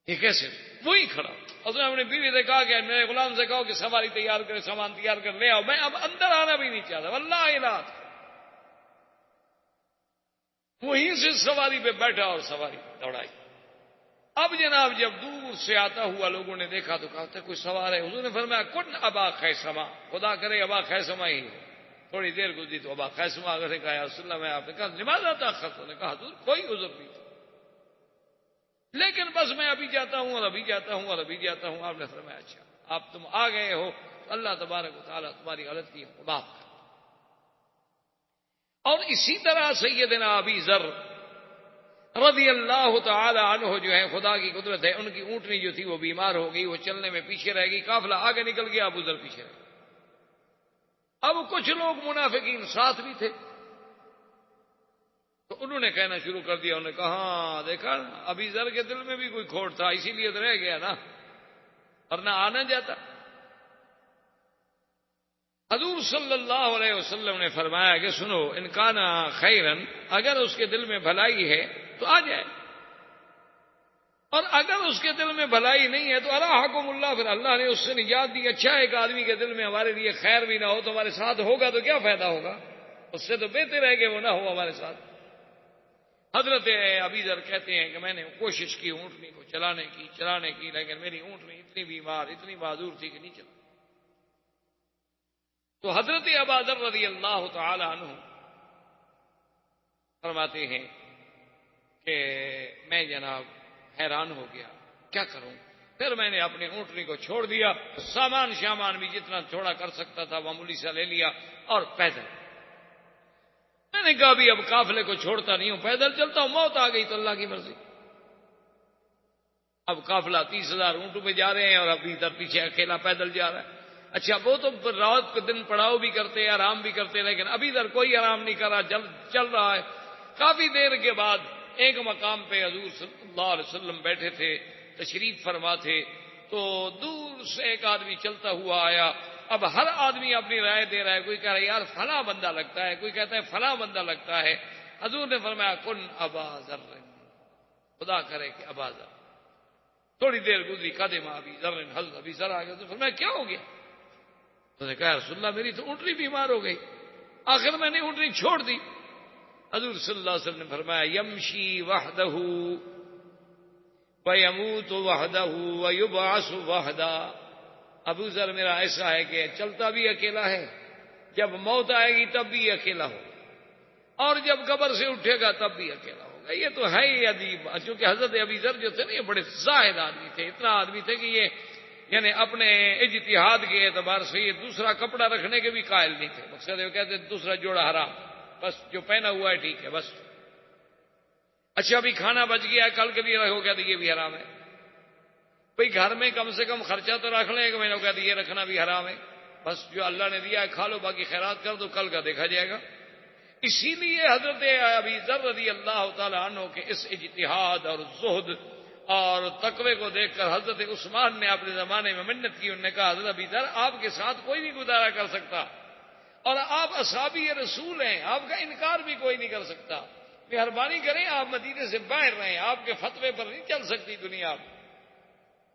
یہ کیسے؟ وہی کھڑا۔ اس نے اپنی بیوی سے کہا کہ میرے غلام سے کہو کہ سواری تیار کرے، سامان تیار کر لے آؤ، میں اب اندر آنا بھی نہیں چاہتا، واللہ رات وہیں سے سواری پہ بیٹھا اور سواری دوڑائی۔ اب جناب جب دور سے آتا ہوا لوگوں نے دیکھا تو کہا کوئی سوار ہے۔ حضور نے فرمایا کن ابا خیثمہ، خدا کرے ابا خیثمہ ہی ہو۔ تھوڑی دیر گزری تو ابا خیثمہ اگر نے کہا یا رسول اللہ، میں آپ نے کہا نماز آتا خط، نے کہا حضور کوئی عذر نہیں تھا، لیکن بس میں ابھی جاتا ہوں اور ابھی جاتا ہوں اور ابھی جاتا ہوں۔ آپ نے فرمایا اچھا آپ تم آ گئے ہو، اللہ تبارک و تعالیٰ تمہاری غلطی کو معاف کر۔ اور اسی طرح سیدنا ابی ذر رضی اللہ تعالی عنہ جو ہے، خدا کی قدرت ہے، ان کی اونٹنی جو تھی وہ بیمار ہو گئی، وہ چلنے میں پیچھے رہ گئی، قافلہ آگے نکل گیا، ابو ذر پیچھے رہ گیا۔ اب کچھ لوگ منافقین ساتھ بھی تھے، تو انہوں نے کہنا شروع کر دیا، انہوں نے کہا ہاں دیکھا ابھی ذر کے دل میں بھی کوئی کھوٹ تھا، اسی لیے تو رہ گیا نا، ورنہ آنا جاتا۔ حضور صلی اللہ علیہ وسلم نے فرمایا کہ سنو، ان کان خیرن، اگر اس کے دل میں بھلائی ہے تو آ جائے، اور اگر اس کے دل میں بھلائی نہیں ہے تو اراحکم اللہ، پھر اللہ نے اس سے نجات دی۔ اچھا ایک آدمی کے دل میں ہمارے لیے خیر بھی نہ ہو تو ہمارے ساتھ ہوگا تو کیا فائدہ ہوگا، اس سے تو بہتر ہے کہ وہ نہ ہو ہمارے ساتھ۔ حضرت ابی ذر کہتے ہیں کہ میں نے کوشش کی اونٹنی کو چلانے کی، لیکن میری اونٹنی اتنی بیمار، اتنی معذور تھی کہ نہیں چلا۔ تو حضرت ابا ذر رضی اللہ تعالی عنہ فرماتے ہیں کہ میں جناب حیران ہو گیا، کیا کروں؟ پھر میں نے اپنی اونٹنی کو چھوڑ دیا، سامان بھی جتنا تھوڑا کر سکتا تھا معمولی سا لے لیا، اور پیدل میں نے کہا بھی اب قافلے کو چھوڑتا نہیں ہوں، پیدل چلتا ہوں، موت آ گئی تو اللہ کی مرضی۔ اب قافلہ 30,000 اونٹوں پہ جا رہے ہیں اور ابھی ادھر پیچھے اکیلا پیدل جا رہا ہے۔ اچھا وہ تو رات کے دن پڑاؤ بھی کرتے، آرام بھی کرتے، لیکن ابھی ادھر کوئی آرام نہیں کر رہا، چل رہا ہے۔ کافی دیر کے بعد ایک مقام پہ حضور صلی اللہ علیہ وسلم بیٹھے تھے، تشریف فرما تھے، تو دور سے ایک آدمی چلتا ہوا آیا۔ اب ہر آدمی اپنی رائے دے رہا ہے، کوئی کہہ رہا ہے یار فلاں بندہ لگتا ہے، کوئی کہتا ہے فلاں بندہ لگتا ہے۔ حضور نے فرمایا کن ابا ذر، خدا کرے کہ ابا ذر۔ تھوڑی دیر گزری، قدم ابی ذر، حضرت ابی ذر آ گئے تو فرمایا کیا ہو گیا؟ تو نے کہا رسول اللہ میری تو اونٹنی بیمار ہو گئی، آخر میں نے اونٹنی چھوڑ دی۔ حضور صلی اللہ علیہ وسلم نے فرمایا یمشی وحدہ ویموت وحدہ ویبعث وحدہ۔ ابو ذر میرا ایسا ہے کہ چلتا بھی اکیلا ہے، جب موت آئے گی تب بھی اکیلا ہوگا، اور جب قبر سے اٹھے گا تب بھی اکیلا ہوگا۔ یہ تو ہے ہی عجیب، چونکہ حضرت ابی ذر جو تھے نا یہ بڑے زاہد آدمی تھے، اتنا آدمی تھے کہ یہ یعنی اپنے اجتہاد کے اعتبار سے یہ دوسرا کپڑا رکھنے کے بھی قائل نہیں تھے۔ مقصد یہ کہتے دوسرا جوڑا حرام، بس جو پہنا ہوا ہے ٹھیک ہے بس۔ اچھا ابھی کھانا بچ گیا ہے کل کے لیے رکھو، کہتے یہ بھی حرام ہے۔ بھئی گھر میں کم سے کم خرچہ تو رکھ لیں، کہ میں نے کہتے یہ رکھنا بھی حرام ہے، بس جو اللہ نے دیا ہے کھا لو، باقی خیرات کر دو، کل کا دیکھا جائے گا۔ اسی لیے حضرت ابی ذر رضی اللہ تعالی عنہ کے اس اجتہاد اور زہد اور تقوی کو دیکھ کر حضرت عثمان نے اپنے زمانے میں منت کی، انہوں نے کہا حضرت ابی ذر آپ کے ساتھ کوئی نہیں گزارا کر سکتا، اور آپ اصحابی رسول ہیں، آپ کا انکار بھی کوئی نہیں کر سکتا، مہربانی کریں آپ مدینے سے باہر رہیں، آپ کے فتوے پر نہیں چل سکتی دنیا۔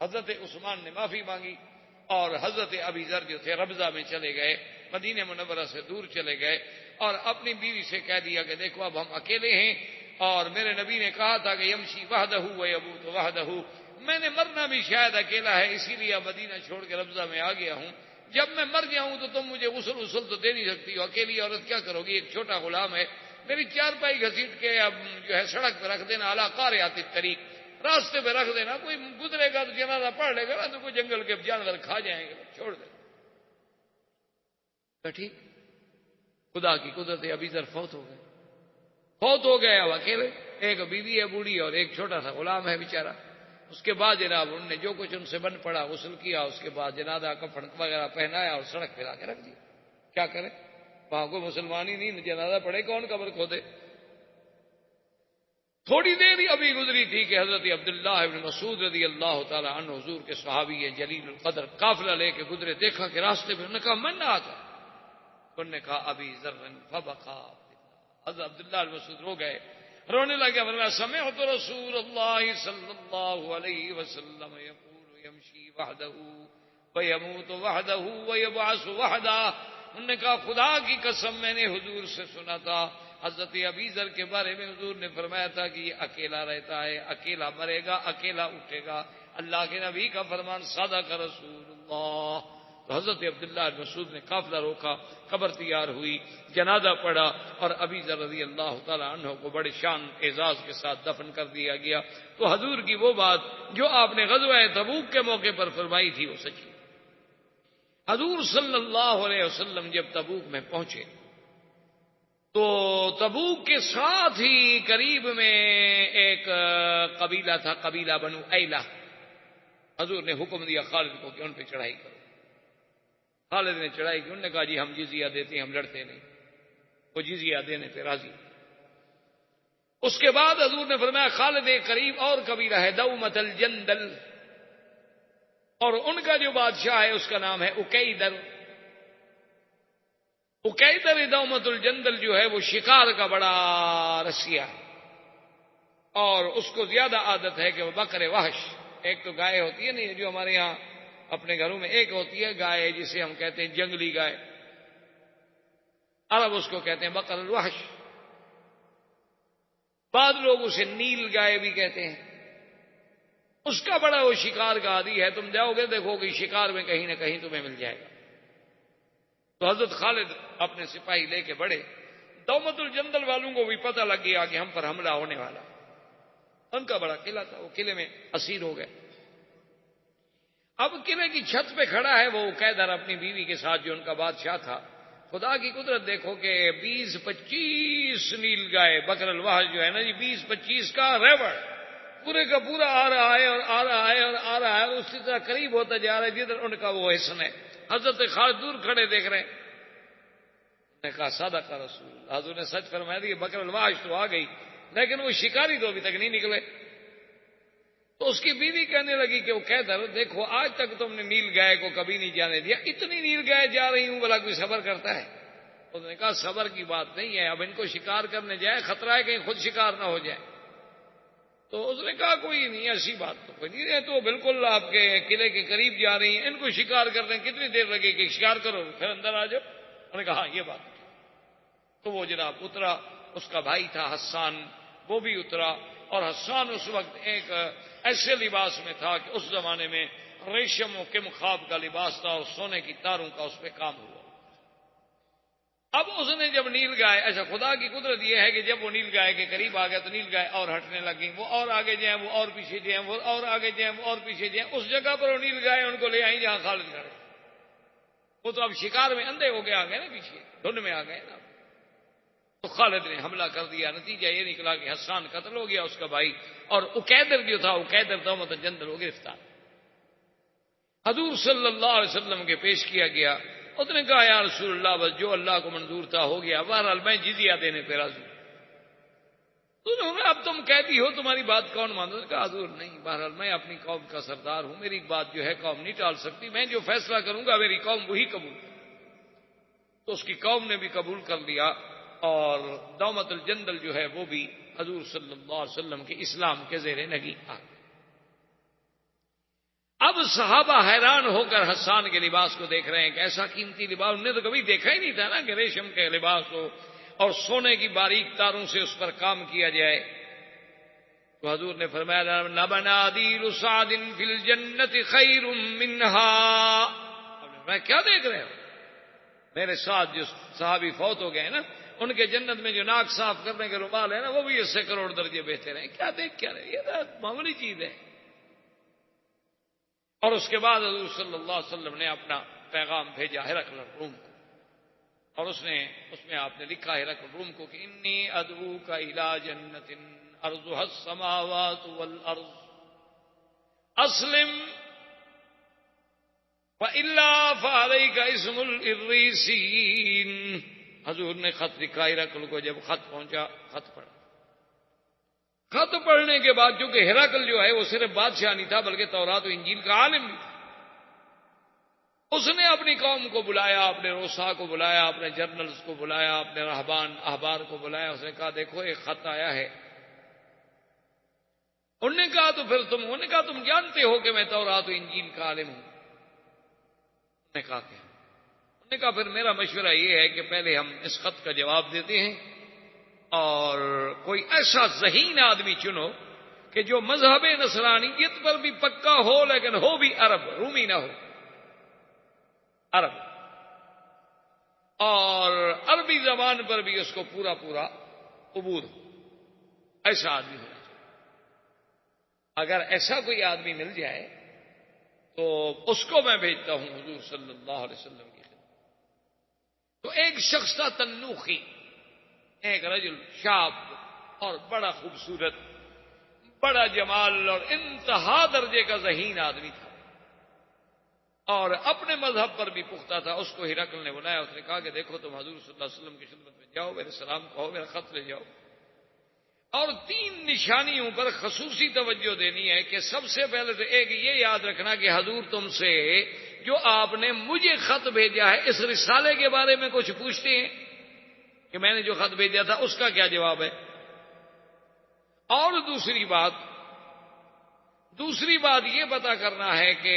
حضرت عثمان نے معافی مانگی اور حضرت ابی ذر جو تھے ربضہ میں چلے گئے، مدینہ منورہ سے دور چلے گئے، اور اپنی بیوی سے کہہ دیا کہ دیکھو اب ہم اکیلے ہیں، اور میرے نبی نے کہا تھا کہ یمشی وحدہ ویموت وحدہ، میں نے مرنا بھی شاید اکیلا ہے، اسی لیے مدینہ چھوڑ کے ربضہ میں آ گیا ہوں، جب میں مر جاؤں تو تم مجھے غسل تو دے نہیں سکتی ہو، اکیلی عورت کیا کرو گی، ایک چھوٹا غلام ہے، میری چارپائی گھسیٹ کے اب جو ہے سڑک پہ رکھ دینا، اعلیٰ قارعۃ الطریق، راستے پہ رکھ دینا، کوئی گزرے گا تو جنازہ پڑھ لے گا نا، تو کوئی جنگل کے جانور کھا جائیں گے، چھوڑ دے ٹھیک۔ خدا کی قدرت ابی ذر فوت ہو گئے اب اکیلے، ایک بیوی ہے بوڑھی اور ایک چھوٹا سا غلام ہے بیچارہ۔ اس کے بعد جناب انہوں نے جو کچھ ان سے بن پڑا غسل کیا، اس کے بعد جنازہ کفن وغیرہ پہنایا اور سڑک پہ لا کے رکھ دیا۔ کیا کرے، وہاں کوئی مسلمان ہی نہیں، جنازہ پڑے کون قبر کھودے۔ تھوڑی دیر ہی ابھی گزری تھی کہ حضرت عبداللہ ابن مسعود رضی اللہ تعالی عنہ حضور کے صحابی ہے جلیل القدر، قافلہ لے کے گزرے، دیکھا کہ راستے میں، انہوں نے کہا من آتا، انہوں نے کہا ابی ذر فبکا۔ حضرت عبداللہ بن مسعود رو گئے، رونے لگے، فرمایا سمعت رسول اللہ صلی اللہ علیہ وسلم یقول یمشی وحدہ ویموت وحدہ ویبعث وحدہ۔ انہوں نے کہا خدا کی قسم میں نے حضور سے سنا تھا حضرت ابی ذر کے بارے میں، حضور نے فرمایا تھا کہ یہ اکیلا رہتا ہے، اکیلا مرے گا، اکیلا اٹھے گا، اللہ کے نبی کا فرمان صدق رسول اللہ۔ تو حضرت عبداللہ بن مسعود نے قافلہ روکا، قبر تیار ہوئی، جنازہ پڑا، اور ابی ذر رضی اللہ تعالی عنہ کو بڑے شان اعزاز کے ساتھ دفن کر دیا گیا۔ تو حضور کی وہ بات جو آپ نے غزوہ تبوک کے موقع پر فرمائی تھی وہ سچی۔ حضور صلی اللہ علیہ وسلم جب تبوک میں پہنچے تو تبوک کے ساتھ ہی قریب میں ایک قبیلہ تھا، قبیلہ بنو ایلہ۔ حضور نے حکم دیا خالد کو کہ ان پہ چڑھائی کرو۔ خالد نے چڑھائی کی، انہوں نے کہا جی ہم جزیہ دیتے ہیں، ہم لڑتے نہیں. وہ جزیہ دینے پہ راضی. اس کے بعد حضور نے فرمایا خالد قریب اور قبیلہ ہے دومت الجندل، اور ان کا جو بادشاہ ہے اس کا نام ہے اکیدر. اکیدر دومت الجندل جو ہے وہ شکار کا بڑا رسیا ہے، اور اس کو زیادہ عادت ہے کہ وہ بکر وحش، ایک تو گائے ہوتی ہے نا جو ہمارے یہاں اپنے گھروں میں، ایک ہوتی ہے گائے جسے ہم کہتے ہیں جنگلی گائے، عرب اس کو کہتے ہیں بکر الوحش، بعض لوگ اسے نیل گائے بھی کہتے ہیں. اس کا بڑا وہ شکار کا عادی ہے، تم جاؤ گے دیکھو کہ شکار میں کہیں نہ کہیں تمہیں مل جائے گا. تو حضرت خالد اپنے سپاہی لے کے بڑھے. دومت الجندل والوں کو بھی پتہ لگ گیا کہ ہم پر حملہ ہونے والا. ان کا بڑا قلعہ تھا، وہ قلعے میں اسیر ہو گئے. اب قلعے کی چھت پہ کھڑا ہے وہ اکیدر اپنی بیوی کے ساتھ جو ان کا بادشاہ تھا. خدا کی قدرت دیکھو کہ 20-25 نیل گائے بکر الواحد جو ہے نا جی 20-25 کا ریوڑ پورے کا پورا آ رہا ہے اور آ رہا ہے اور آ رہا ہے، اور اسی طرح قریب ہوتا جا رہا ہے جدھر ان کا وہ حصن ہے. حضرت خالد دور کھڑے دیکھ رہے ہیں. نے کہا صدق رسول اللہ، حضور نے سچ فرمایا کہ بکر الواحد تو آ گئی لیکن وہ شکاری تو ابھی تک نہیں نکلے. تو اس کی بیوی کہنے لگی کہ وہ اکیدر دیکھو آج تک تم نے نیل گائے کو کبھی نہیں جانے دیا، اتنی نیل گائے جا رہی ہوں بھلا کوئی صبر کرتا ہے؟ اس نے کہا صبر کی بات نہیں ہے، اب ان کو شکار کرنے جائے خطرہ ہے کہیں خود شکار نہ ہو جائے. تو اس نے کہا کوئی نہیں، ایسی بات تو کوئی نہیں ہے، تو بالکل آپ کے قلعے کے قریب جا رہی ہیں، ان کو شکار کرنے کتنی دیر لگے گی، شکار کرو پھر اندر آ جاؤ. انہوں نے کہا ہاں یہ بات. تو وہ جناب اترا، اس کا بھائی تھا حسان وہ بھی اترا، اور حسان اس وقت ایک ایسے لباس میں تھا کہ اس زمانے میں ریشم و کم خواب کا لباس تھا اور سونے کی تاروں کا اس پہ کام ہوا. اب اس نے جب نیل گائے، ایسا خدا کی قدرت یہ ہے کہ جب وہ نیل گائے کے قریب آ گیا تو نیل گائے اور ہٹنے لگی، وہ اور آگے جائیں وہ اور پیچھے جائیں، وہ اور آگے جائیں وہ اور پیچھے جائیں. اس جگہ پر وہ نیل گائے ان کو لے آئی جہاں خالد کھڑے. وہ تو اب شکار میں اندھے ہو کے آ گئے نا، پیچھے دھند میں آ گئے نا. تو خالد نے حملہ کر دیا. نتیجہ یہ نکلا کہ حسان قتل ہو گیا، اس کا بھائی، اور اکیدر جو تھا اکیدر دومت الجندل وہ گرفتار. حضور صلی اللہ علیہ وسلم کے پیش کیا گیا. اس نے کہا یا رسول اللہ بس جو اللہ کو منظور تھا ہو گیا، بہرحال میں جزیہ دینے پہ راضی ہوں. تو انہوں نے اب تم کہتی ہو تمہاری بات کون مانتا؟ کہا حضور نہیں، بہرحال میں اپنی قوم کا سردار ہوں، میری بات جو ہے قوم نہیں ٹال سکتی، میں جو فیصلہ کروں گا میری قوم وہی قبول کرے. تو اس کی قوم نے بھی قبول کر لیا، اور دومت الجندل جو ہے وہ بھی حضور صلی اللہ علیہ وسلم کے اسلام کے زیر نگی آ گئی. اب صحابہ حیران ہو کر حسان کے لباس کو دیکھ رہے ہیں کہ ایسا قیمتی لباس انہوں نے تو کبھی دیکھا ہی نہیں تھا نا کہ ریشم کے لباس ہو اور سونے کی باریک تاروں سے اس پر کام کیا جائے. تو حضور نے فرمایا لبنادیل سعد فی الجنت خیر منہا. میں کیا دیکھ رہے ہو؟ میرے ساتھ جو صحابی فوت ہو گئے نا ان کے جنت میں جو ناک صاف کرنے کے رومال ہے نا وہ بھی اس سے کروڑ درجے بہتر ہیں. کیا دیکھ کیا رہے، یہ معمولی چیز ہے. اور اس کے بعد حضور صلی اللہ علیہ وسلم نے اپنا پیغام بھیجا ہرقل روم کو، اور اس میں آپ نے لکھا ہرقل روم کو کہ انی ادعوک الی جنت ارضها السماوات والارض اسلم وَإِلَّا فَعَلَيْكَ اسْمُ الْإِرِّيسِينَ. حضور نے خط لکھا ہرقل کو. جب خط پہنچا خط پڑھا. خط پڑھنے کے بعد چونکہ ہرقل جو ہے وہ صرف بادشاہ نہیں تھا بلکہ تورات و انجیل کا عالم بھی تھا، اس نے اپنی قوم کو بلایا، اپنے روسا کو بلایا، اپنے جرنلز کو بلایا، اپنے رہبان احبار کو بلایا. اس نے کہا دیکھو ایک خط آیا ہے. انہوں نے کہا تو پھر انہوں نے کہا تم جانتے ہو کہ میں تورات و انجیل کا عالم ہوں. انہوں نے کہا پھر میرا مشورہ یہ ہے کہ پہلے ہم اس خط کا جواب دیتے ہیں اور کوئی ایسا ذہین آدمی چنو کہ جو مذہب نصرانیت پر بھی پکا ہو لیکن ہو بھی عرب، رومی نہ ہو، عرب، اور عربی زبان پر بھی اس کو پورا پورا عبور ہو. ایسا آدمی ہونا چاہیے. اگر ایسا کوئی آدمی مل جائے تو اس کو میں بھیجتا ہوں حضور صلی اللہ علیہ وسلم کی خدمت. تو ایک شخص تھا تنوخی، ایک رجل شاب اور بڑا خوبصورت، بڑا جمال اور انتہا درجے کا ذہین آدمی تھا. اور اپنے مذہب پر بھی پختہ تھا. اس کو ہرقل نے بلایا. اس نے کہا کہ دیکھو تم حضور صلی اللہ علیہ وسلم کی خدمت میں جاؤ, میرے سلام کہو, میرا خط لے جاؤ. اور 3 نشانیوں پر خصوصی توجہ دینی ہے کہ سب سے پہلے تو ایک یہ یاد رکھنا کہ حضور تم سے جو آپ نے مجھے خط بھیجا ہے اس رسالے کے بارے میں کچھ پوچھتے ہیں کہ میں نے جو خط بھیجا تھا اس کا کیا جواب ہے. اور دوسری بات یہ پتا کرنا ہے کہ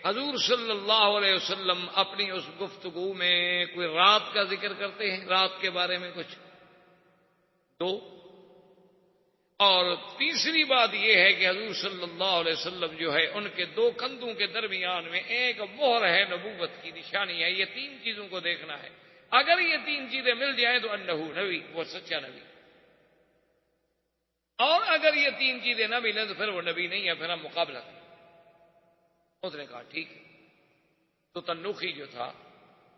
حضور صلی اللہ علیہ وسلم اپنی اس گفتگو میں کوئی رات کا ذکر کرتے ہیں, رات کے بارے میں کچھ 2. اور تیسری بات یہ ہے کہ حضور صلی اللہ علیہ وسلم جو ہے ان کے 2 کندھوں کے درمیان میں ایک مہر ہے, نبوت کی نشانی ہے. یہ 3 چیزوں کو دیکھنا ہے. اگر یہ 3 چیزیں مل جائیں تو انہو نبی, وہ سچا نبی. اور اگر یہ 3 چیزیں نہ ملیں تو پھر وہ نبی نہیں ہے, پھر ہم مقابلہ کریں. اس نے کہا ٹھیک ہے. تو تنوخی جو تھا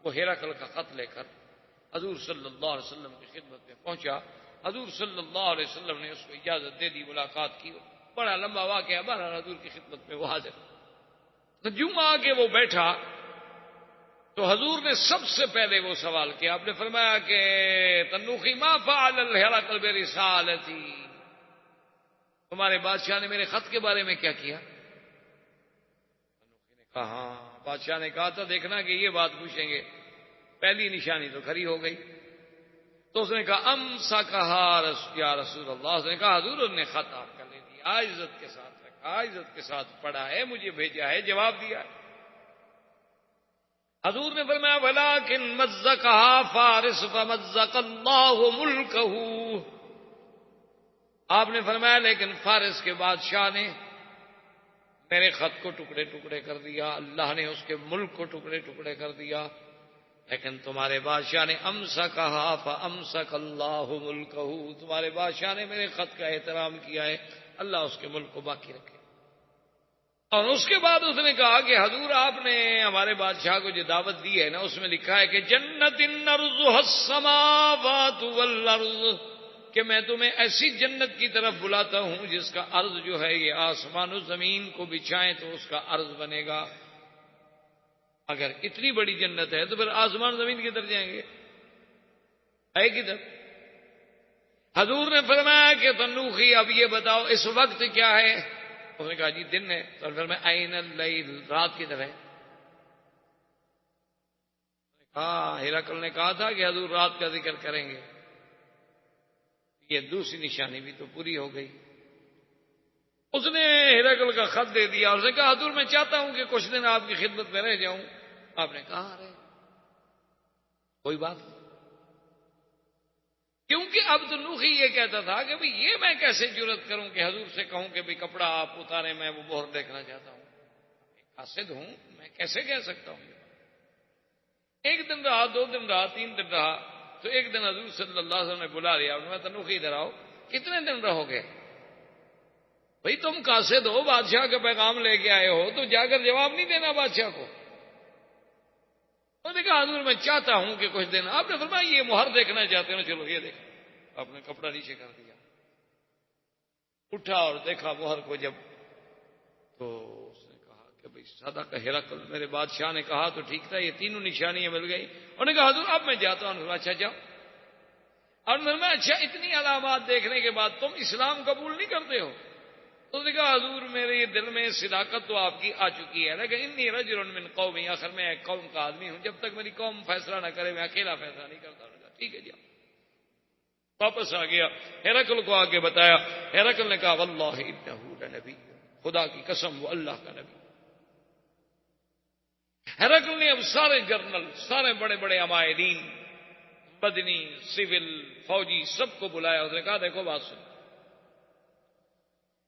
وہ ہرقل کا خط لے کر حضور صلی اللہ علیہ وسلم کی خدمت میں پہنچا. حضور صلی اللہ علیہ وسلم نے اس کو اجازت دے دی, ملاقات کی. بڑا لمبا واقعہ, بہرحال حضور کی خدمت میں وہ حاضر. تو جوں آ کے وہ بیٹھا تو حضور نے سب سے پہلے وہ سوال کیا. آپ نے فرمایا کہ تنوخی ما فعل الہرقل برسالتی, تمہارے بادشاہ نے میرے خط کے بارے میں کیا کیا؟ تنوخی نے کہا ہاں, بادشاہ نے کہا تھا دیکھنا کہ یہ بات پوچھیں گے. پہلی نشانی تو کھری ہو گئی. تو اس نے کہا امسکہا یا رسول اللہ. اس نے کہا حضور نے خط آپ کا لے لیا, عزت کے ساتھ رکھا, عزت کے ساتھ پڑھا ہے, مجھے بھیجا ہے, جواب دیا ہے. حضور نے فرمایا ولکن مزقہا فارس فمزق اللہ ملکہ. آپ نے فرمایا لیکن فارس کے بادشاہ نے میرے خط کو ٹکڑے ٹکڑے کر دیا, اللہ نے اس کے ملک کو ٹکڑے ٹکڑے کر دیا. لیکن تمہارے بادشاہ نے امسکہا فامسک اللہ ملکہ, تمہارے بادشاہ نے میرے خط کا احترام کیا ہے, اللہ اس کے ملک کو باقی رکھے. اور اس کے بعد اس نے کہا کہ حضور آپ نے ہمارے بادشاہ کو جو دعوت دی ہے نا اس میں لکھا ہے کہ جنت عرضها السماوات والارض, کہ میں تمہیں ایسی جنت کی طرف بلاتا ہوں جس کا عرض جو ہے یہ آسمان و زمین کو بچھائیں تو اس کا عرض بنے گا. اگر اتنی بڑی جنت ہے تو پھر آسمان زمین کدھر جائیں گے, ہے کدھر؟ حضور نے فرمایا کہ تنوخی اب یہ بتاؤ اس وقت کیا ہے؟ اس نے کہا جی دن ہے. تو پھر میں عین اللیل, رات کدھر ہے؟ ہاں, ہرقل نے کہا تھا کہ حضور رات کا ذکر کریں گے. یہ دوسری نشانی بھی تو پوری ہو گئی. اس نے ہرقل کا خط دے دیا. اس نے کہا حضور میں چاہتا ہوں کہ کچھ دن آپ کی خدمت میں رہ جاؤں. آپ نے کہا رہے, کوئی بات نہیں. کیونکہ اب تو نوخی یہ کہتا تھا کہ بھئی یہ میں کیسے جرت کروں کہ حضور سے کہوں کہ بھئی کپڑا آپ اتارے, میں وہ مہر دیکھنا چاہتا ہوں. قاصد ہوں, میں کیسے کہہ سکتا ہوں. 1 دن رہا, 2 دن رہا, 3 دن رہا. تو ایک دن حضور صلی اللہ علیہ وسلم نے بلا لیا. میں تنوخی ادھر آؤ, کتنے دن رہو گے؟ بھئی تم قاصد ہو, بادشاہ کا پیغام لے کے آئے ہو, تو جا کر جواب نہیں دینا بادشاہ کو. انہوں نے کہا حضور میں چاہتا ہوں کہ کچھ دن. آپ نے فرمایا یہ مہر دیکھنا چاہتے ہیں, چلو یہ دیکھو. آپ نے کپڑا نیچے کر دیا, اٹھا اور دیکھا مہر کو. جب تو اس نے کہا کہ بھئی صدق ہرقل, میرے بادشاہ نے کہا تو ٹھیک تھا, یہ تینوں نشانیاں مل گئی. انہوں نے کہا حضور اب میں جاتا ہوں. اچھا جاؤ. اور میں اچھا اتنی علامات دیکھنے کے بعد تم اسلام قبول نہیں کرتے ہو؟ اس نے کہا حضور میرے دل میں صداقت تو آپ کی آ چکی ہے, لیکن انی رجل من قومی, آخر میں ایک قوم کا آدمی ہوں, جب تک میری قوم فیصلہ نہ کرے میں اکیلا فیصلہ نہیں کرتا. ٹھیک ہے جی. واپس آ گیا, ہرقل کو آگے بتایا. ہرقل نے کہا واللہ انہ لنبی, خدا کی قسم وہ اللہ کا نبی. ہرقل نے اب سارے جرنل, سارے بڑے بڑے عمائدین, بدنی, سول, فوجی, سب کو بلایا. اس نے کہا دیکھو بات سن,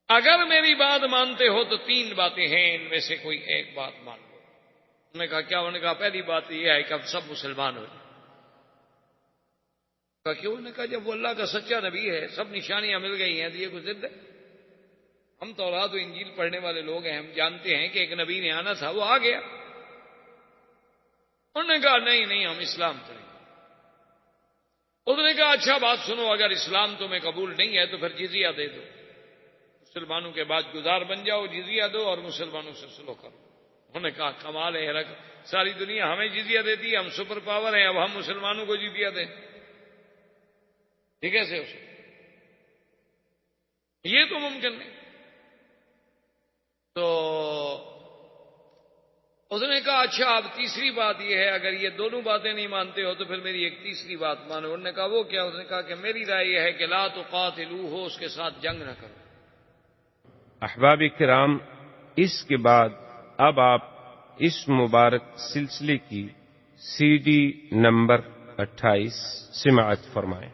اگر میری بات مانتے ہو تو 3 باتیں ہیں, ان میں سے کوئی ایک بات مان لو. انہوں نے کہا کیا؟ انہوں نے کہا پہلی بات یہ ہے کہ اب سب مسلمان ہو جائیں. کہا کیوں؟ انہوں نے کہا جب وہ اللہ کا سچا نبی ہے, سب نشانیاں مل گئی ہیں, تو یہ کچھ ضد ہے. ہم تورات و انجیل پڑھنے والے لوگ ہیں, ہم جانتے ہیں کہ ایک نبی نے آنا تھا, وہ آ گیا. انہوں نے کہا نہیں نہیں, ہم اسلام کریں گے. انہوں نے کہا اچھا بات سنو, اگر اسلام تمہیں قبول نہیں ہے تو پھر جزیہ دے دو, مسلمانوں کے بعد گزار بن جاؤ, جزیہ دو اور مسلمانوں سے صلح کرو. انہوں نے کہا کمال ہے ہرقل، ساری دنیا ہمیں جزیہ دیتی ہے، ہم سپر پاور ہیں، اب ہم مسلمانوں کو جزیہ دیں، یہ کیسے ہو سکتا؟ یہ تو ممکن نہیں۔ تو اس نے کہا اچھا اب تیسری بات یہ ہے، اگر یہ دونوں باتیں نہیں مانتے ہو تو پھر میری ایک تیسری بات مانو۔ انہوں نے کہا وہ کیا؟ اس نے کہا کہ میری رائے یہ ہے کہ لا تقاتلوہ، اس کے ساتھ جنگ نہ کرو۔ احباب کرام، اس کے بعد اب آپ اس مبارک سلسلے کی CD نمبر 28 سماعت فرمائیں۔